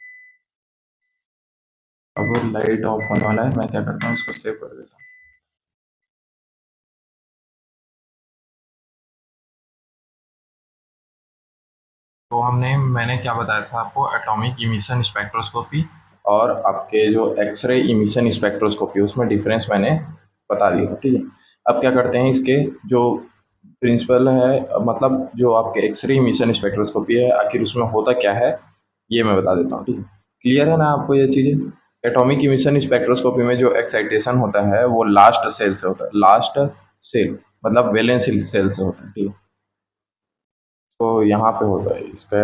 S1: अब लाइट ऑफ होने वाला है, मैं क्या करता हूँ इसको सेव कर देता हूँ। तो मैंने क्या बताया था आपको, एटॉमिक इमिशन स्पेक्ट्रोस्कोपी और आपके जो एक्सरे इमिशन स्पेक्ट्रोस्कोपी, उसमें डिफरेंस मैंने बता दिया, ठीक है। अब क्या करते हैं, इसके जो प्रिंसिपल है, मतलब जो आपके एक्सरे इमिशन स्पेक्ट्रोस्कोपी है, आखिर उसमें होता क्या है, ये मैं बता देता हूँ, ठीक है। क्लियर है ना आपको ये चीज़ें। एटॉमिक इमिशन स्पेक्ट्रोस्कोपी में जो एक्साइटेशन होता है वो लास्ट सेल से होता है, लास्ट सेल मतलब वैलेंस सेल से होता है, ठीक है। तो यहाँ पे होता है इसका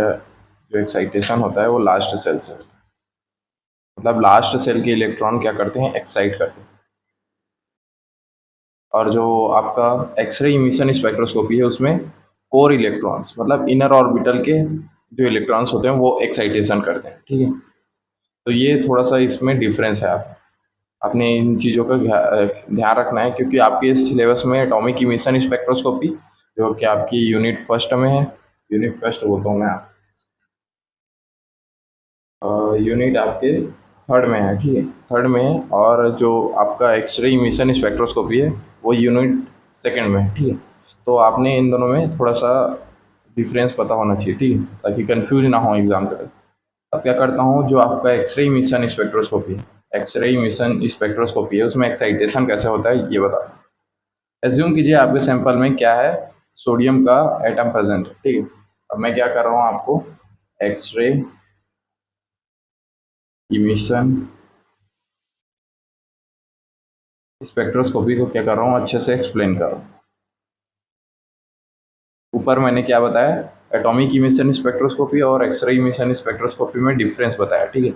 S1: जो एक्साइटेशन होता है वो लास्ट सेल से होता है, मतलब लास्ट सेल के इलेक्ट्रॉन क्या करते हैं, एक्साइट करते हैं। और जो आपका एक्सरे इमिशन स्पेक्ट्रोस्कोपी है उसमें कोर इलेक्ट्रॉन्स मतलब इनर ऑर्बिटल के जो इलेक्ट्रॉन्स होते हैं वो एक्साइटेशन करते हैं, ठीक है। तो ये थोड़ा सा इसमें डिफरेंस है। आप अपने इन चीज़ों का ध्यान रखना है, क्योंकि आपके सिलेबस में एटॉमिक इमिशन स्पेक्ट्रोस्कोपी जो कि आपकी यूनिट फर्स्ट में है, यूनिट फर्स्ट बोलता हूँ मैं, यूनिट आपके थर्ड में है, ठीक है, थर्ड में है। और जो आपका एक्सरे इमिशन स्पेक्ट्रोस्कोपी है वो यूनिट सेकंड में है, ठीक है। तो आपने इन दोनों में थोड़ा सा डिफरेंस पता होना चाहिए, ठीक है, ताकि कंफ्यूज ना हो एग्जाम के टाइम। अब क्या करता हूँ, जो आपका एक्सरे इमिशन स्पेक्ट्रोस्कोपी है, एक्सरे इमिशन स्पेक्ट्रोस्कोपी है, उसमें एक्साइटेशन कैसे होता है ये बता। एज्यूम कीजिए आपके सैंपल में क्या है, सोडियम का एटम प्रेजेंट है, ठीक है। अब मैं क्या कर रहा हूँ आपको एक्सरे इमिशन स्पेक्ट्रोस्कोपी को क्या कर रहा हूँ अच्छे से एक्सप्लेन कर रहा हूँ। ऊपर मैंने क्या बताया, एटॉमिक इमिशन स्पेक्ट्रोस्कोपी और एक्सरे इमिशन स्पेक्ट्रोस्कोपी में डिफरेंस बताया, ठीक है,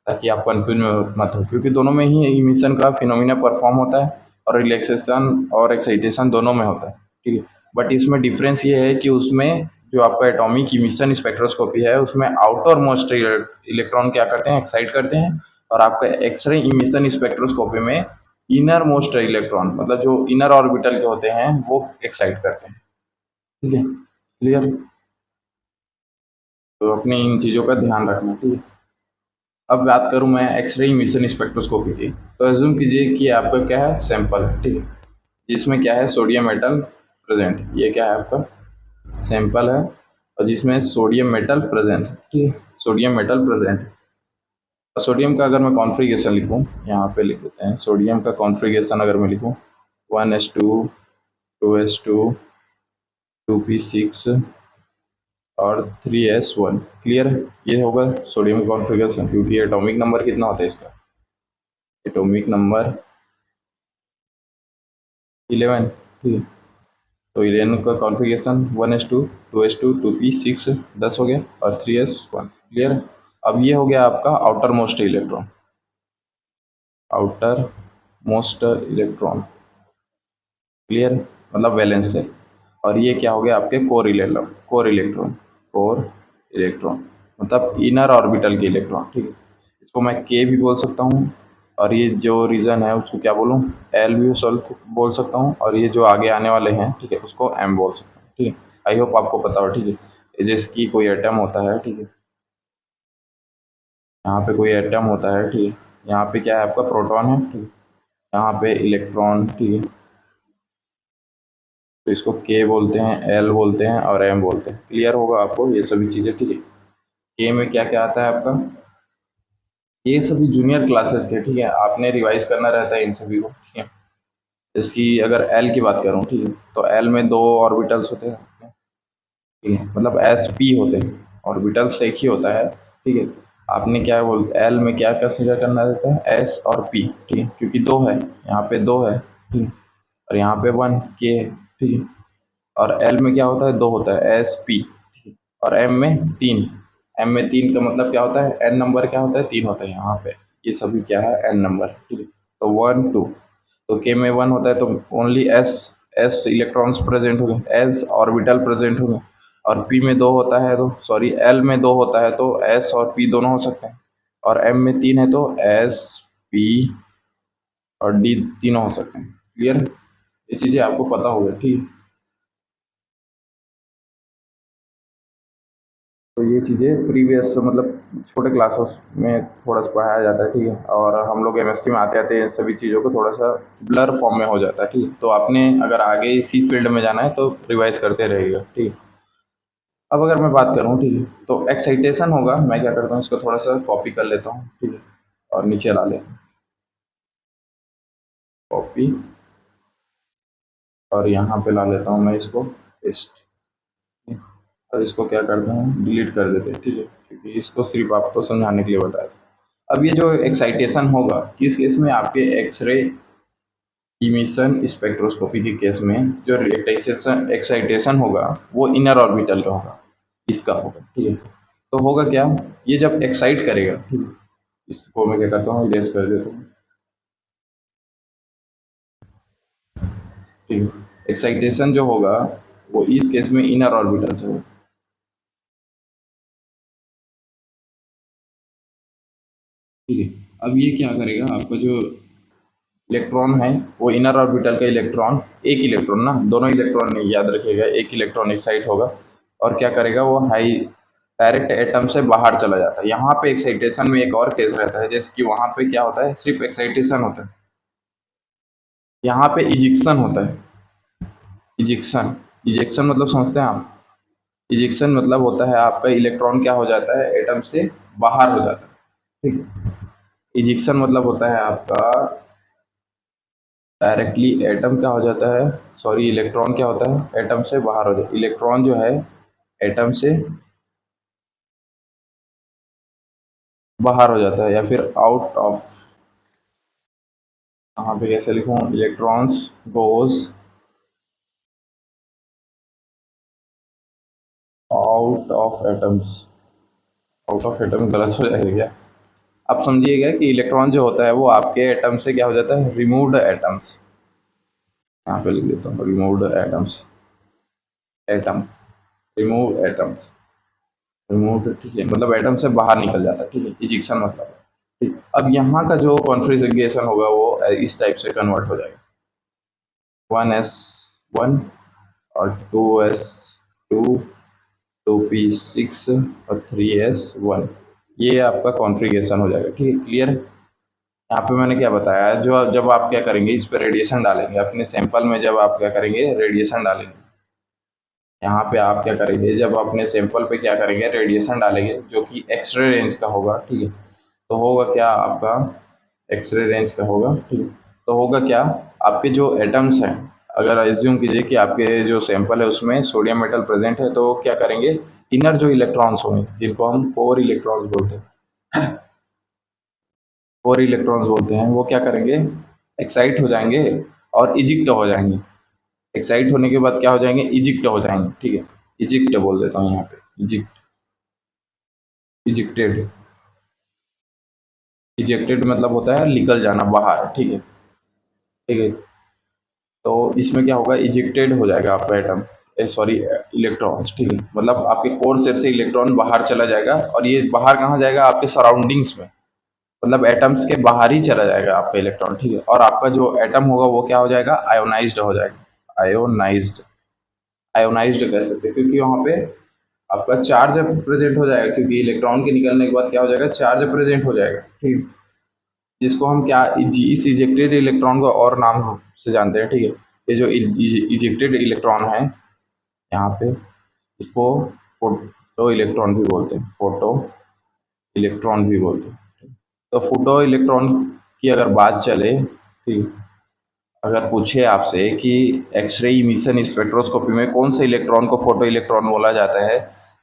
S1: ताकि आप कंफ्यूज मत हो, क्योंकि दोनों में ही इमिशन का फिनोमिना परफॉर्म होता है और रिलैक्सेशन और एक्साइटेशन दोनों में होता है, ठीक है। बट इसमें डिफरेंस ये है कि उसमें जो आपका एटॉमिक इमिशन स्पेक्ट्रोस्कोपी है उसमें आउटर मोस्ट इलेक्ट्रॉन क्या करते हैं, एक्साइट करते हैं, और आपका एक्सरे इमिशन स्पेक्ट्रोस्कोपी में इनर मोस्ट इलेक्ट्रॉन मतलब जो इनर ऑर्बिटल के होते हैं वो एक्साइट करते हैं, ठीक है, क्लियर। तो अपनी इन चीज़ों का ध्यान रखना, ठीक है। अब बात करूं मैं एक्सरे इमिशन स्पेक्ट्रोस्कोपी की, तो एज्यूम कीजिए कि आपका क्या है सैंपल है, ठीक है, जिसमें क्या है सोडियम मेटल प्रेजेंट, ये क्या है आपका सैंपल है और जिसमें सोडियम मेटल प्रेजेंट है, ठीक है, सोडियम मेटल प्रेजेंट है। और सोडियम का अगर मैं कॉन्फ़िगरेशन लिखूं, यहाँ पे लिख देते हैं सोडियम का कॉन्फ़िगरेशन, अगर मैं लिखूं 1s2 2s2 2p6 और 3s1, क्लियर है। ये होगा सोडियम कॉन्फ़िगरेशन, क्योंकि एटॉमिक नंबर कितना होता है इसका, एटॉमिक नंबर 11, ठीक है। तो इलेवन का कॉन्फ़िगरेशन 1s2 2s2 2p6 10 हो गया और 3s1, क्लियर। अब ये हो गया आपका outer most electron, outer most electron, clear, मतलब वैलेंस से। और ये क्या हो गया आपके कोर इलेक्ट्रॉन, कोर इलेक्ट्रॉन मतलब इनर ऑर्बिटल के इलेक्ट्रॉन, ठीक है। इसको मैं के भी बोल सकता हूँ, और ये जो रीजन है उसको क्या बोलूँ, एल भी बोल सकता हूँ, और ये जो आगे आने वाले हैं, ठीक है, उसको एम बोल सकता हूँ, ठीक है। आई होप आपको पता हो, ठीक है। जैसे कि कोई एटम होता है, ठीक है, यहाँ पे कोई एटम होता है, ठीक है, यहाँ पे क्या है आपका प्रोटॉन है, ठीक है, यहाँ पे इलेक्ट्रॉन, ठीक है, तो इसको के बोलते हैं, एल बोलते हैं और एम बोलते हैं, क्लियर होगा आपको ये सभी चीज़ें, ठीक है। के में क्या क्या आता है आपका, ये सभी जूनियर क्लासेस के, ठीक है, आपने रिवाइज करना रहता है इन सभी को, ठीक है। इसकी अगर एल की बात करूँ, ठीक है, तो एल में दो ऑर्बिटल्स होते हैं, ठीक है, मतलब एस पी होते हैं, ऑर्बिटल्स एक ही होता है, ठीक है। आपने क्या बोल एल में क्या कंसीडर करना रहता है, एस और पी, ठीक है, क्योंकि दो है, यहाँ पे दो है, ठीक है, और यहाँ पे वन के है, ठीक है। और एल में क्या होता है, दो होता है, एस पी, और एम में तीन, एम में तीन का मतलब क्या होता है, एन नंबर क्या होता है, तीन होता है यहाँ पे, ये सभी क्या है एन नंबर, ठीक है। तो वन टू, तो के में वन होता है तो only S S electrons present होंगे, एस ऑर्बिटल प्रेजेंट होंगे, और पी में दो होता है तो सॉरी एल में दो होता है तो एस और पी दोनों हो सकते हैं, और एम में तीन है तो एस पी और डी तीनों हो सकते हैं, क्लियर। ये चीज़ें आपको पता होगा, ठीक है। तो ये चीज़ें प्रीवियस मतलब छोटे क्लासेस में थोड़ा सा पढ़ाया जाता है, ठीक है, और हम लोग एमएससी में आते आते हैं सभी चीज़ों को थोड़ा सा ब्लर फॉर्म में हो जाता है, ठीक है। तो आपने अगर आगे इसी फील्ड में जाना है तो रिवाइज करते रहिएगा, ठीक है। अब अगर मैं बात करूँ, ठीक है, तो एक्साइटेशन होगा, मैं क्या करता हूँ इसको थोड़ा सा कॉपी कर लेता हूँ, ठीक है, और नीचे ला लेता हूँ कॉपी, और यहाँ पे ला लेता हूँ मैं इसको पेस्ट, और इसको क्या करते हैं डिलीट कर देते हैं, ठीक है, क्योंकि इसको सिर्फ आपको समझाने के लिए बताया था। अब ये जो एक्साइटेशन होगा किस केस में, आपके एक्सरे इमिशन स्पेक्ट्रोस्कोपी के केस में जो एक्साइटेशन होगा वो इनर ऑर्बिटल का होगा, इसका होगा, ठीक है। तो होगा क्या, ये जब एक्साइट करेगा, ठीक है, इसको मैं क्या करता हूँ इरेज कर देता हूँ, ठीक है। एक्साइटेशन जो होगा वो इस केस में इनर ऑर्बिटल से होगा, ठीक है। अब ये क्या करेगा, आपका जो इलेक्ट्रॉन है वो इनर ऑर्बिटल का इलेक्ट्रॉन, एक इलेक्ट्रॉन ना, दोनों इलेक्ट्रॉन नहीं, याद रखिएगा, एक इलेक्ट्रॉन एक्साइट होगा, और क्या करेगा वो हाई डायरेक्ट एटम से बाहर चला जाता है। यहाँ पे एक्साइटेशन में एक और केस रहता है, जैसे कि वहाँ पे क्या होता है, सिर्फ एक्साइटेशन होता है, यहाँ पे इजिक्शन होता है, इजिक्शन, इजेक्शन मतलब समझते हैं आप, इजेक्शन मतलब होता है आपका इलेक्ट्रॉन क्या हो जाता है एटम से बाहर हो जाता है, ठीक है। इजेक्शन मतलब होता है आपका डायरेक्टली एटम क्या हो जाता है, सॉरी इलेक्ट्रॉन क्या होता है, एटम से बाहर हो जाए, इलेक्ट्रॉन जो है एटम से बाहर हो जाता है या फिर आउट ऑफ, यहाँ पे कैसे लिखूँ, electrons goes out of atoms, out of atom गलत हो जाएगा क्या, आप समझिएगा कि इलेक्ट्रॉन जो होता है वो आपके एटम से क्या हो जाता है, रिमूव्ड एटम्स, यहाँ पे लिख देता हूँ removed atoms, atom, remove atoms, remove, ठीक है, मतलब एटम से बाहर निकल जाता है, ठीक है, इजिक्शन मतलब है। ठीक, अब यहाँ का जो कॉन्फ़िगरेशन होगा वो इस टाइप से कन्वर्ट हो जाएगा, 1s1 और 2s2, 2p6 और 3s1, ये आपका कॉन्फ़िगरेशन हो जाएगा, ठीक है, क्लियर। यहाँ पे मैंने क्या बताया, जो जब आप क्या करेंगे, इस पर रेडिएशन डालेंगे अपने सैंपल में, जब आप क्या करेंगे रेडिएशन डालेंगे, यहाँ पे आप क्या करेंगे, जब अपने सैंपल पे क्या करेंगे रेडिएशन डालेंगे जो कि एक्सरे रेंज का होगा, ठीक है, तो होगा क्या आपका, एक्सरे रेंज का होगा, ठीक है, तो होगा क्या, आपके जो एटम्स हैं, अगर एज्यूम कीजिए कि आपके जो सैंपल है उसमें सोडियम मेटल प्रेजेंट है, तो क्या करेंगे, इनर जो इलेक्ट्रॉन्स होंगे जिनको हम कोर इलेक्ट्रॉन्स बोलते हैं, कोर इलेक्ट्रॉन्स बोलते हैं, वो क्या करेंगे, एक्साइट हो जाएंगे और इजिक्ट हो जाएंगे, एक्साइट होने के बाद क्या हो जाएंगे, इजिक्ट हो जाएंगे, ठीक है, इजिक्ट बोल देता हूँ यहाँ पे, इजिक्ट, इजिक्टेड, इजेक्टेड मतलब होता है निकल जाना बाहर, ठीक है, ठीक है, तो इसमें क्या होगा, इजेक्टेड हो जाएगा आपका एटम, सॉरी इलेक्ट्रॉन्स, ठीक है, मतलब आपके कोर सेट से इलेक्ट्रॉन बाहर चला जाएगा, और ये बाहर कहाँ जाएगा, आपके सराउंडिंग्स में, मतलब एटम्स के बाहर ही चला जाएगा आपका इलेक्ट्रॉन, ठीक है, और आपका जो एटम होगा वो क्या हो जाएगा, आयोनाइज्ड हो जाएगा, आयोनाइज्ड, आयोनाइज्ड कह सकते हैं, क्योंकि वहाँ पे आपका चार्ज प्रेजेंट हो जाएगा, क्योंकि इलेक्ट्रॉन के निकलने के बाद क्या हो जाएगा, चार्ज प्रेजेंट हो जाएगा, ठीक, जिसको हम क्या, इस इजेक्टेड इलेक्ट्रॉन को और नाम से जानते हैं, ठीक है, ये जो इजेक्टेड इलेक्ट्रॉन है यहाँ पे, इसको फोटो इलेक्ट्रॉन भी बोलते हैं, फोटो इलेक्ट्रॉन भी बोलते हैं, तो फोटो इलेक्ट्रॉन की अगर बात चले, ठीक, अगर पूछे आपसे कि एक्सरे इमिशन स्पेक्ट्रोस्कोपी में कौन से इलेक्ट्रॉन को फोटो इलेक्ट्रॉन बोला जाता है,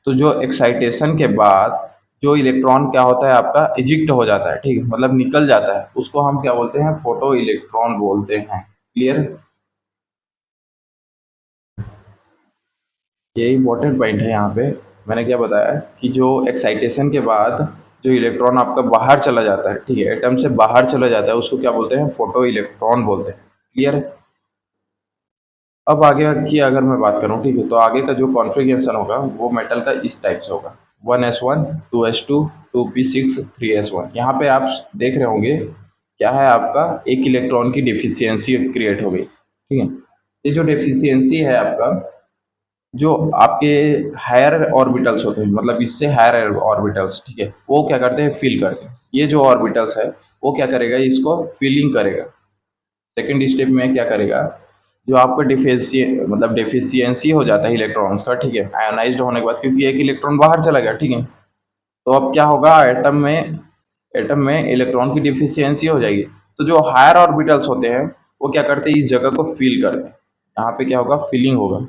S1: तो जो एक्साइटेशन के बाद जो इलेक्ट्रॉन क्या होता है आपका इजिक्ट हो जाता है, ठीक है, मतलब निकल जाता है, उसको हम क्या बोलते हैं, फोटो इलेक्ट्रॉन बोलते हैं, क्लियर। ये इंपॉर्टेंट पॉइंट है यहाँ पे, मैंने क्या बताया कि जो एक्साइटेशन के बाद जो इलेक्ट्रॉन आपका बाहर चला जाता है, ठीक है, एटम से बाहर चला जाता है, उसको क्या बोलते हैं, फोटो इलेक्ट्रॉन बोलते हैं, क्लियर। अब आगे की अगर मैं बात करूं, ठीक है, तो आगे का जो कॉन्फ़िगरेशन होगा वो मेटल का इस टाइप से होगा, 1s1, 2s2, 2p6, 3s1, यहाँ पे आप देख रहे होंगे क्या है, आपका एक इलेक्ट्रॉन की डिफिशियंसी क्रिएट हो गई, ठीक है, ये जो डिफिशियंसी है आपका, जो आपके हायर ऑर्बिटल्स होते हैं, मतलब इससे हायर ऑर्बिटल्स, ठीक है, वो क्या करते हैं, फिल करते हैं, ये जो ऑर्बिटल्स है वो क्या करेगा, इसको फिलिंग करेगा, सेकेंड स्टेप में क्या करेगा, जो आपका मतलब डेफिशिएंसी हो जाता है इलेक्ट्रॉन्स का, ठीक है, आयोनाइज्ड होने के बाद, क्योंकि एक इलेक्ट्रॉन बाहर चला गया, ठीक है, तो अब क्या होगा, एटम में इलेक्ट्रॉन की डिफिशियंसी हो जाएगी, तो जो हायर ऑर्बिटल्स होते हैं वो क्या करते हैं, इस जगह को फिल करते हैं, यहाँ पे क्या होगा, फिलिंग होगा,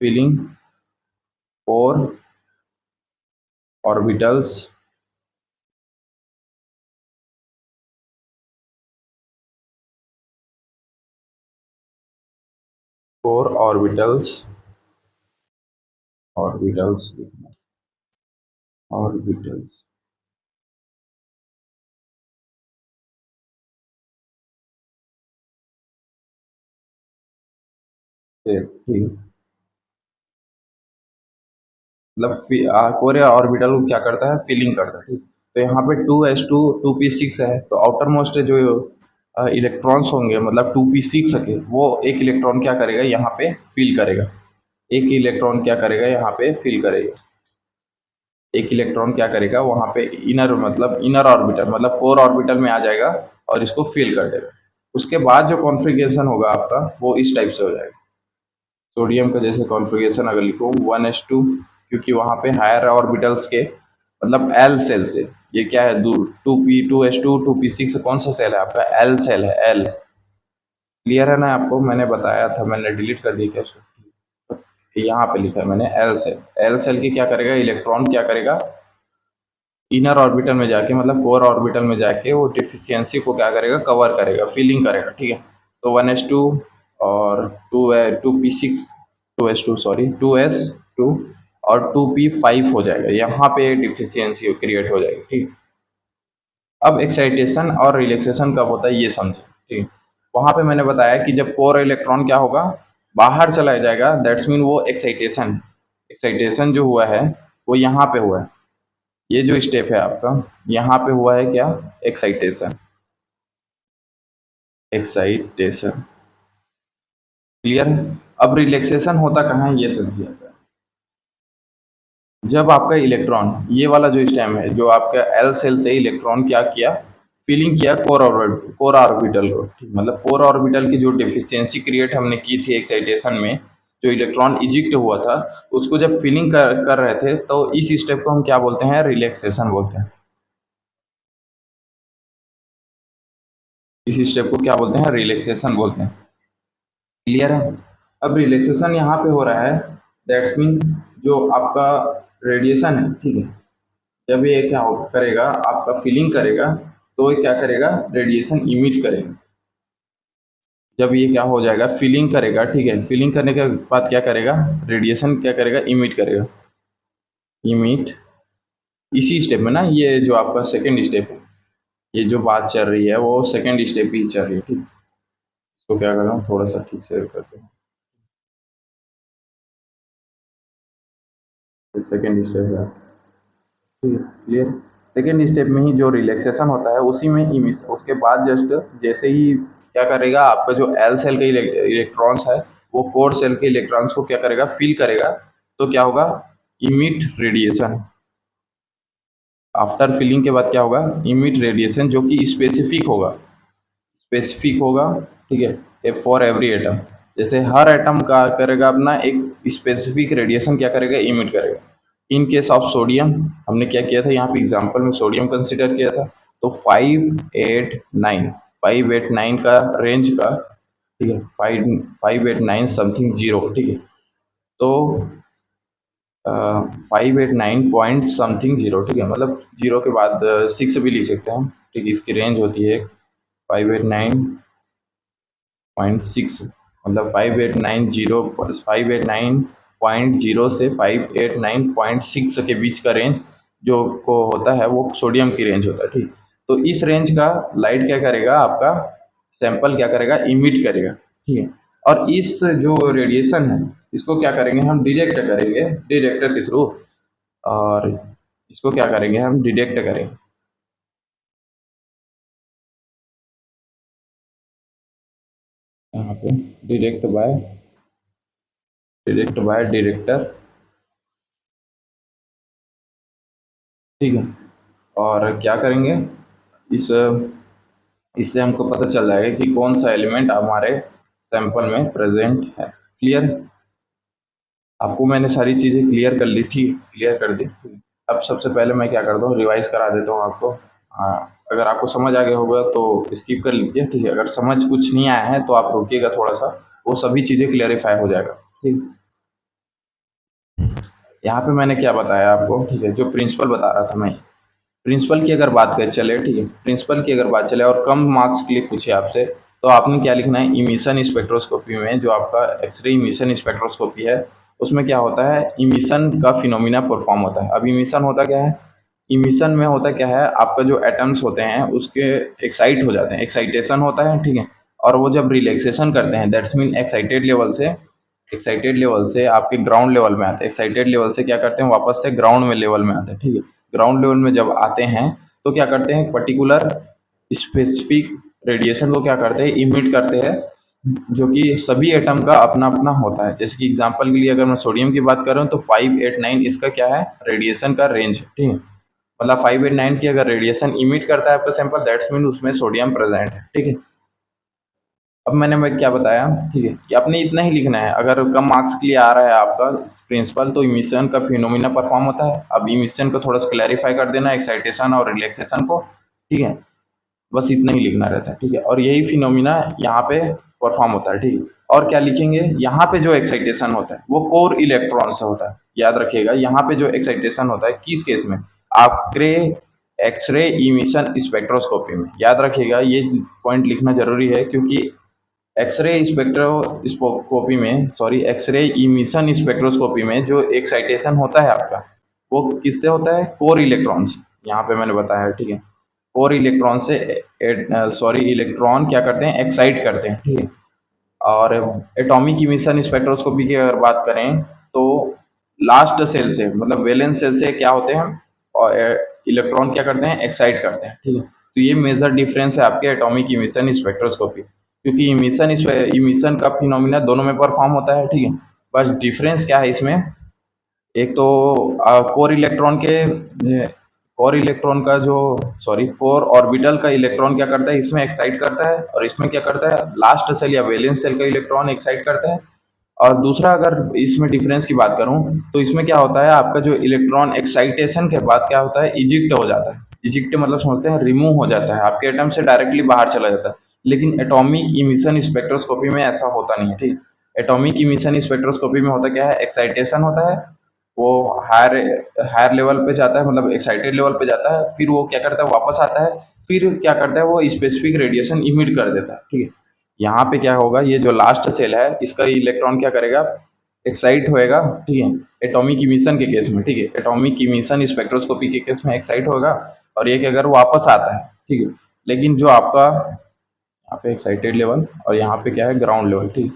S1: फिलिंग और ऑर्बिटल्स, और ऑर्बिटल्स, ऑर्बिटल्स, ऑर्बिटल्स से, ठीक, मतलब कोर ऑर्बिटल को क्या करता है, फिलिंग करता है, ठीक, तो यहाँ पे 2s2, 2p6 है, तो आउटर मोस्ट जो इलेक्ट्रॉन्स होंगे, मतलब 2p6 के, वो एक इलेक्ट्रॉन क्या करेगा, यहाँ पे फिल करेगा, एक इलेक्ट्रॉन क्या करेगा, यहाँ पे फिल करेगा, एक इलेक्ट्रॉन क्या करेगा वहाँ पे, इनर मतलब इनर ऑर्बिटल मतलब कोर ऑर्बिटल में आ जाएगा और इसको फिल कर देगा, उसके बाद जो कॉन्फ़िगरेशन होगा आपका वो इस टाइप से हो जाएगा, सोडियम का जैसे कॉन्फ़िगरेशन अगर लिखो 1s2, क्योंकि वहाँ पे हायर ऑर्बिटल्स के, मतलब एल सेल से, ये क्या है, 2p, 2s2, 2p6 कौन सा सेल है आपका, एल सेल है, एल, क्लियर है ना आपको? मैंने बताया था, मैंने डिलीट कर दिया क्या उसको? यहाँ पे लिखा है मैंने एल सेल। एल सेल की क्या करेगा, इलेक्ट्रॉन क्या करेगा, इनर ऑर्बिटल में जाके मतलब कोर ऑर्बिटल में जाके वो डिफिशियंसी को क्या करेगा, कवर करेगा, फिलिंग करेगा, ठीक है। तो 1s2 और 2p6 2s2 सॉरी 2s2 और 2p5 हो जाएगा, यहाँ पे डिफिशियंसी क्रिएट हो जाएगी, ठीक। अब एक्साइटेशन और रिलैक्सेशन कब होता है ये समझे, ठीक। वहां पे मैंने बताया कि जब कोर इलेक्ट्रॉन क्या होगा, बाहर चला जाएगा, दैट्स मीन वो एक्साइटेशन, एक्साइटेशन जो हुआ है वो यहाँ पे हुआ है। ये जो स्टेप है आपका, यहाँ पे हुआ है क्या, एक्साइटेशन, एक्साइटेशन, क्लियर है। अब रिलैक्सेशन होता कहाँ है ये समझिए आप। जब आपका इलेक्ट्रॉन, ये वाला जो स्टेम है, जो आपका एल सेल से इलेक्ट्रॉन क्या किया, फीलिंग किया कोर ऑर्बिटल को, ठीक। मतलब कोर ऑर्बिटल की जो डिफिशियंसी क्रिएट हमने की थी एक्साइटेशन में, जो इलेक्ट्रॉन इजिक्ट हुआ था, उसको जब फीलिंग कर रहे थे, तो इस स्टेप को हम क्या बोलते हैं, रिलैक्सेशन बोलते हैं। इस स्टेप को क्या बोलते हैं, रिलैक्सेशन बोलते हैं, क्लियर है। अब रिलैक्सेशन यहाँ पे हो रहा है, दैट्स मीन जो आपका रेडिएशन है, ठीक है, जब ये क्या करेगा, आपका फीलिंग करेगा, तो ये क्या करेगा, रेडिएशन इमिट करेगा। जब ये क्या हो जाएगा, फीलिंग करेगा, ठीक है, फीलिंग करने के बाद क्या करेगा, रेडिएशन क्या करेगा, इमिट करेगा, इमिट। इसी स्टेप में ना, ये जो आपका सेकेंड स्टेप है, ये जो बात चल रही है वो सेकेंड स्टेप ही चल रही है, ठीक। इसको क्या कर रहा हूँ, थोड़ा सा ठीक से करते हैं, सेकेंड स्टेप है, ठीक है, क्लियर। सेकेंड स्टेप में ही जो रिलैक्सेशन होता है, उसी में इमिशन, उसके बाद जस्ट जैसे ही क्या करेगा, आपका जो एल सेल के इलेक्ट्रॉन्स है, वो कोर सेल के इलेक्ट्रॉन्स को क्या करेगा, फील करेगा, तो क्या होगा, इमिट रेडिएशन। आफ्टर फिलिंग के बाद क्या होगा, इमिट रेडिएशन, जो कि स्पेसिफिक होगा, स्पेसिफिक होगा, ठीक है, फॉर एवरी एटम। जैसे हर एटम का करेगा अपना एक स्पेसिफिक रेडिएशन क्या करेगा, इमिट करेगा। इन केस ऑफ सोडियम, हमने क्या किया था यहाँ पे एग्जांपल में, सोडियम कंसिडर किया था, तो 589, 589 का रेंज का, ठीक है, 589 समथिंग जीरो, ठीक है। तो 589 समथिंग जीरो, ठीक है, मतलब जीरो के बाद सिक्स भी लिख सकते हैं हम, ठीक है, इसकी रेंज होती है 589.6, मतलब 589 से 589.6 के बीच का रेंज जो को होता है, वो सोडियम की रेंज होता है, ठीक। तो इस रेंज का लाइट क्या करेगा, आपका सैंपल क्या करेगा, इमिट करेगा, ठीक है। और इस जो रेडिएशन है, इसको क्या करेंगे, हम डिटेक्ट करेंगे डिटेक्टर के थ्रू, और इसको क्या करेंगे, हम डिटेक्ट करेंगे, यहाँ पे डिटेक्ट बाय डिटेक्टर, ठीक है। और क्या करेंगे, इस इससे हमको पता चल जाएगा कि कौन सा एलिमेंट हमारे सैंपल में प्रेजेंट है, क्लियर। आपको मैंने सारी चीज़ें क्लियर कर ली, ठीक, क्लियर कर दी। अब सबसे पहले मैं क्या करता हूँ, रिवाइज करा देता हूँ आपको। अगर आपको समझ आ गया होगा तो स्किप कर लीजिए, ठीक है। अगर समझ कुछ नहीं आया है तो आप रुकिएगा थोड़ा सा, वो सभी चीज़ें क्लियरिफाई हो जाएगा, ठीक। यहाँ पे मैंने क्या बताया आपको, ठीक है, जो प्रिंसिपल बता रहा था मैं, प्रिंसिपल की अगर बात करें चले, ठीक है, प्रिंसिपल की अगर बात चले और कम मार्क्स के लिए पूछे आपसे, तो आपने क्या लिखना है, इमिशन स्पेक्ट्रोस्कोपी में जो आपका एक्सरे इमिशन स्पेक्ट्रोस्कोपी है, उसमें क्या होता है, इमिशन का फिनोमिना परफॉर्म होता है। अब इमिशन होता क्या है, इमिशन में होता क्या है, आपका जो एटम्स होते हैं उसके एक्साइट हो जाते हैं, एक्साइटेशन होता है, ठीक है। और वो जब रिलैक्सेशन करते हैं, दैट्स मीन एक्साइटेड लेवल से आपके ग्राउंड लेवल में आते हैं, एक्साइटेड लेवल से क्या करते हैं, वापस से ग्राउंड में लेवल में आते हैं, ठीक है। ग्राउंड लेवल में जब आते हैं तो क्या करते हैं, पर्टिकुलर स्पेसिफिक रेडिएशन को क्या करते हैं, इमिट करते हैं, जो कि सभी एटम का अपना अपना होता है। जैसे कि एग्जांपल के लिए अगर मैं सोडियम की बात कर रहा हूँ, तो 589 इसका क्या है, रेडिएशन का रेंज है, ठीक है। मतलब 589 की अगर रेडिएशन इमिट करता है आपका सैंपल, दैट्स मीन उसमें सोडियम प्रेजेंट है, ठीक है। अब मैंने मैं क्या बताया, ठीक है, कि आपने इतना ही लिखना है। अगर कम मार्क्स के लिए आ रहा है आपका प्रिंसिपल, तो इमिशन का फिनोमिना परफॉर्म होता है। अब इमिशन को थोड़ा सा क्लैरिफाई कर देना, एक्साइटेशन और रिलैक्सेशन को, ठीक है, बस इतना ही लिखना रहता है, ठीक है। और यही फिनोमिना यहाँ पे परफॉर्म होता है, ठीक है। और क्या लिखेंगे, यहाँ पे जो एक्साइटेशन होता है वो कोर इलेक्ट्रॉन से होता है। याद रखिएगा, यहाँ पे जो एक्साइटेशन होता है किस केस में, आपके एक्सरे इमिशन स्पेक्ट्रोस्कोपी में। याद रखिएगा, ये पॉइंट लिखना जरूरी है, क्योंकि एक्सरे स्पेक्ट्रोस्कोपी में, सॉरी, एक्सरे इमिशन स्पेक्ट्रोस्कोपी में जो एक्साइटेशन होता है आपका, वो किससे होता है, कोर इलेक्ट्रॉन से। यहाँ पे मैंने बताया है, ठीक है। कोर इलेक्ट्रॉन से, सॉरी, इलेक्ट्रॉन क्या करते हैं, एक्साइट करते हैं, ठीक है। और एटॉमिक इमिशन स्पेक्ट्रोस्कोपी की अगर बात करें तो लास्ट सेल से, मतलब वैलेंस सेल से क्या होते हैं, और इलेक्ट्रॉन क्या करते हैं, एक्साइट करते हैं, ठीक है। तो ये मेजर डिफरेंस है आपके एटॉमिक इमिशन स्पेक्ट्रोस्कोपी, क्योंकि इमिशन का फिनोमिना दोनों में परफॉर्म होता है, ठीक है। बस डिफरेंस क्या है इसमें, एक तो कोर इलेक्ट्रॉन का जो, सॉरी, कोर ऑर्बिटल का इलेक्ट्रॉन क्या करता है, इसमें एक्साइट करता है, और इसमें क्या करता है, लास्ट सेल या वैलेंस सेल का इलेक्ट्रॉन एक्साइट करता है। और दूसरा, अगर इसमें डिफरेंस की बात करूं तो इसमें क्या होता है, आपका जो इलेक्ट्रॉन एक्साइटेशन के बाद क्या होता है, इजिक्ट हो जाता है। इजिक्ट मतलब समझते हैं, रिमूव हो जाता है, आपके एटम से डायरेक्टली बाहर चला जाता है। लेकिन एटॉमिक इमिशन स्पेक्ट्रोस्कोपी में ऐसा होता नहीं है, ठीक। एटॉमिक इमिशन स्पेक्ट्रोस्कोपी में होता क्या है, एक्साइटेशन होता है, वो हायर हायर लेवल पे जाता है, मतलब एक्साइटेड लेवल पे जाता है, फिर वो क्या करता है, वापस आता है, फिर क्या करता है, वो स्पेसिफिक रेडिएशन इमिट कर देता है, ठीक है। यहाँ पे क्या होगा, ये जो लास्ट सेल है इसका इलेक्ट्रॉन क्या करेगा, एक्साइट होएगा, ठीक है, एटॉमिक इमिशन के केस में, ठीक है, एटॉमिक इमिशन स्पेक्ट्रोस्कोपी के केस में एक्साइट होगा, और ये क्या अगर वापस आता है, ठीक है। लेकिन जो आपका यहाँ पे एक्साइटेड लेवल और यहाँ पे क्या है, ग्राउंड लेवल, ठीक है।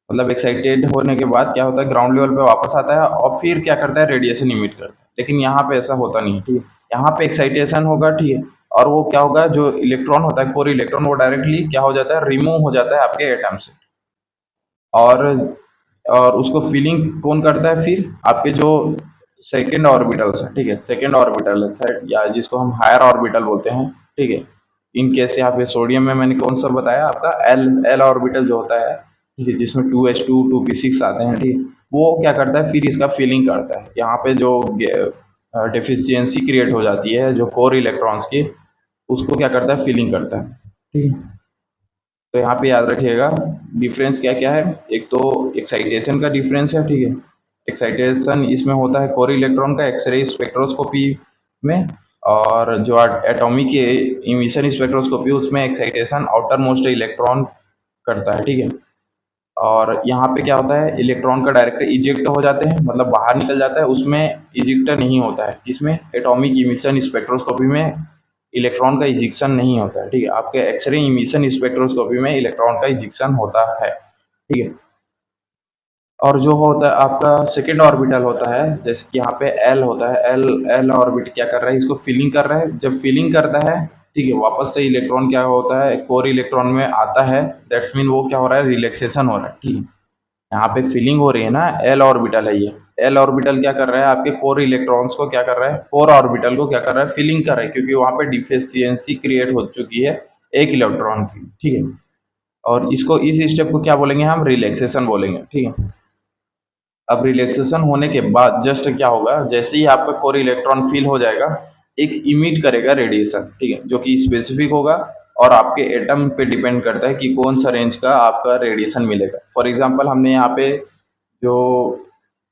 S1: मतलब एक्साइटेड होने के बाद क्या होता है, ग्राउंड लेवल पे वापस आता है, और फिर क्या करता है, रेडिएशन इमिट करता है। लेकिन यहाँ पे ऐसा होता नहीं है, ठीक है। यहाँ पे एक्साइटेशन होगा, ठीक है, और वो क्या होगा, जो इलेक्ट्रॉन होता है, कोर इलेक्ट्रॉन, वो डायरेक्टली क्या हो जाता है, रिमूव हो जाता है आपके एटम से। और और उसको फीलिंग कौन करता है, फिर आपके जो सेकेंड ऑर्बिटल्स है, ठीक है, सेकेंड ऑर्बिटल है, या जिसको हम हायर ऑर्बिटल बोलते हैं, ठीक है। इन केस यहाँ पे सोडियम में मैंने कौन सा बताया आपका, एल एल ऑर्बिटल जो होता है, ठीक है, जिसमें 2s2 2p6 आते हैं, ठीक है। वो क्या करता है, फिर इसका फीलिंग करता है, यहाँ पे जो डेफिशिएंसी क्रिएट हो जाती है जो कोर इलेक्ट्रॉन्स की, उसको क्या करता है, फीलिंग करता है, ठीक है। तो यहाँ पे याद रखिएगा, डिफरेंस क्या क्या है, एक तो एक्साइटेशन का डिफरेंस है, ठीक है। एक्साइटेशन इसमें होता है कोर इलेक्ट्रॉन का एक्सरे स्पेक्ट्रोस्कोपी में, और जो एटॉमिक इमिशन स्पेक्ट्रोस्कोपी, उसमें एक्साइटेशन आउटर मोस्ट इलेक्ट्रॉन करता है, ठीक है। और यहाँ पे क्या होता है, इलेक्ट्रॉन का डायरेक्ट इजेक्ट हो जाते हैं, मतलब बाहर निकल जाता है, उसमें इजेक्ट नहीं होता है। इसमें एटॉमिक इमिशन स्पेक्ट्रोस्कोपी में इलेक्ट्रॉन का इजेक्शन नहीं होता है, ठीक है। आपके एक्सरे इमिशन स्पेक्ट्रोस्कोपी में इलेक्ट्रॉन का इजेक्शन होता है, ठीक है। और जो होता है आपका सेकेंड ऑर्बिटल होता है, जैसे कि यहाँ पे एल होता है, एल एल ऑर्बिट क्या कर रहा है, इसको फिलिंग कर रहा है। जब फिलिंग करता है, ठीक है, वापस से इलेक्ट्रॉन क्या होता है, कोर इलेक्ट्रॉन में आता है, दैट्स मीन वो क्या हो रहा है, रिलैक्सेशन हो रहा है, ठीक है। यहाँ पे फिलिंग हो रही है ना, एल ऑर्बिटल है ये। एल ऑर्बिटल क्या कर रहा है, आपके कोर इलेक्ट्रॉन्स को क्या कर रहा है, कोर ऑर्बिटल को क्या कर रहा है, फिलिंग कर रहा है, क्योंकि वहाँ पे डिफिशियंसी क्रिएट हो चुकी है एक इलेक्ट्रॉन की, ठीक है। और इसको, इस स्टेप को क्या बोलेंगे, हम रिलैक्सेशन बोलेंगे, ठीक है। अब रिलैक्सेशन होने के बाद जस्ट क्या होगा, जैसे ही आपका कोर इलेक्ट्रॉन फिल हो जाएगा, एक इमिट करेगा रेडिएशन, ठीक है, जो कि स्पेसिफिक होगा, और आपके एटम पे डिपेंड करता है कि कौन सा रेंज का आपका रेडिएशन मिलेगा। फॉर एग्जांपल, हमने यहाँ पे जो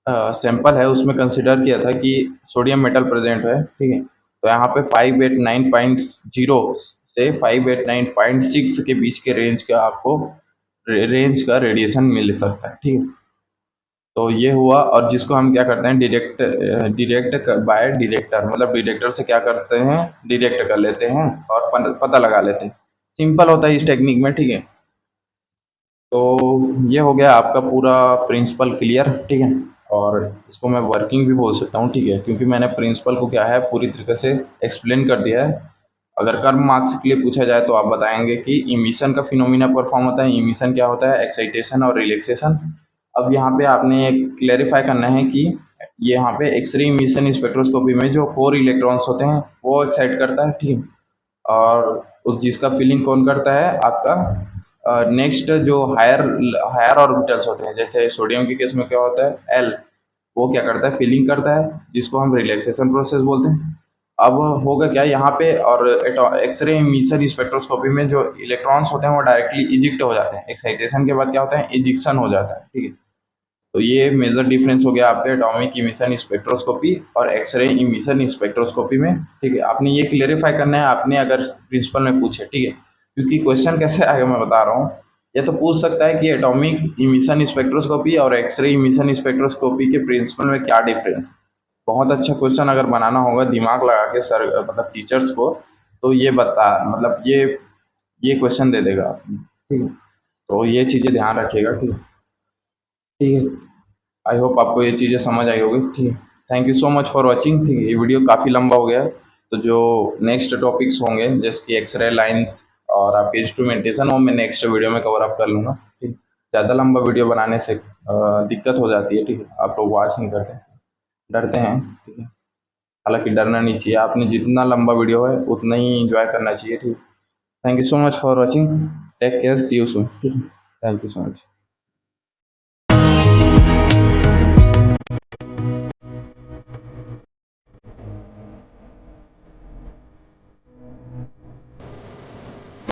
S1: सैंपल है उसमें कंसिडर किया था कि सोडियम मेटल प्रेजेंट है, ठीक है। तो यहाँ पे 589.0 से 589.6 के बीच के रेंज का आपको रेडिएशन मिल सकता है, ठीक है। तो ये हुआ, और जिसको हम क्या करते हैं, डिरेक्ट बाय डिरेक्टर, मतलब डिरेक्टर से क्या करते हैं, डिरेक्ट कर लेते हैं, और पता लगा लेते हैं। सिंपल होता है इस टेक्निक में, ठीक है। तो ये हो गया आपका पूरा प्रिंसिपल क्लियर, ठीक है। और इसको मैं वर्किंग भी बोल सकता हूँ, ठीक है, क्योंकि मैंने प्रिंसिपल को क्या है, पूरी तरीके से एक्सप्लेन कर दिया है। अगर कर्व मार्क्स के लिए पूछा जाए तो आप बताएंगे कि इमिशन का फिनोमिना परफॉर्म होता है, इमिशन क्या होता है, एक्साइटेशन और रिलैक्सेशन। अब यहाँ पे आपने क्लेरिफाई करना है कि ये यहाँ पे एक्सरे इमिशन स्पेक्ट्रोस्कोपी में जो कोर इलेक्ट्रॉन्स होते हैं वो एक्साइट करता है, ठीक है। और जिसका फिलिंग कौन करता है, आपका नेक्स्ट जो हायर हायर ऑर्बिटल्स होते हैं, जैसे सोडियम के केस में क्या होता है, एल, वो क्या करता है, फिलिंग करता है, जिसको हम रिलैक्सेशन प्रोसेस बोलते हैं। अब होगा क्या यहाँ पे, और एक्सरे इमिशन स्पेक्ट्रोस्कोपी में जो इलेक्ट्रॉन्स होते हैं वो डायरेक्टली इजिक्ट हो जाते हैं, एक्साइटेशन के बाद क्या होता है, इजिक्शन हो जाता है, ठीक है। तो ये मेजर डिफरेंस हो गया आपके एटॉमिक इमिशन स्पेक्ट्रोस्कोपी और एक्सरे इमिशन स्पेक्ट्रोस्कोपी में, ठीक है। आपने ये क्लेरिफाई करना है, आपने अगर प्रिंसिपल में पूछे, ठीक है, क्योंकि क्वेश्चन कैसे आएगा मैं बता रहा हूँ। ये तो पूछ सकता है कि एटॉमिक इमिशन स्पेक्ट्रोस्कोपी और एक्सरे इमिशन स्पेक्ट्रोस्कोपी के प्रिंसिपल में क्या डिफरेंस। बहुत अच्छा क्वेश्चन अगर बनाना होगा दिमाग लगा के सर, मतलब टीचर्स को, तो ये बता, मतलब ये क्वेश्चन दे देगा, ठीक है। तो ये चीज़ें ध्यान रखिएगा, ठीक है। ठीक है, आई होप आपको ये चीज़ें समझ आई होगी, ठीक है। Thank you so much for watching, ठीक है। ये वीडियो काफ़ी लंबा हो गया है, तो जो नेक्स्ट टॉपिक्स होंगे जैसे कि एक्सरे लाइंस और आपके इंस्ट्रूमेंटेशन, वो मैं नेक्स्ट वीडियो में कवर अप कर लूँगा, ठीक। ज़्यादा लंबा वीडियो बनाने से दिक्कत हो जाती है, ठीक है, आप लोग वॉच नहीं करते, डरते हैं, ठीक है। हालांकि डरना नहीं चाहिए, आपने जितना लंबा वीडियो है उतना ही इंजॉय करना चाहिए, ठीक है। Thank you so much for watching, take care, see you soon, thank you so much.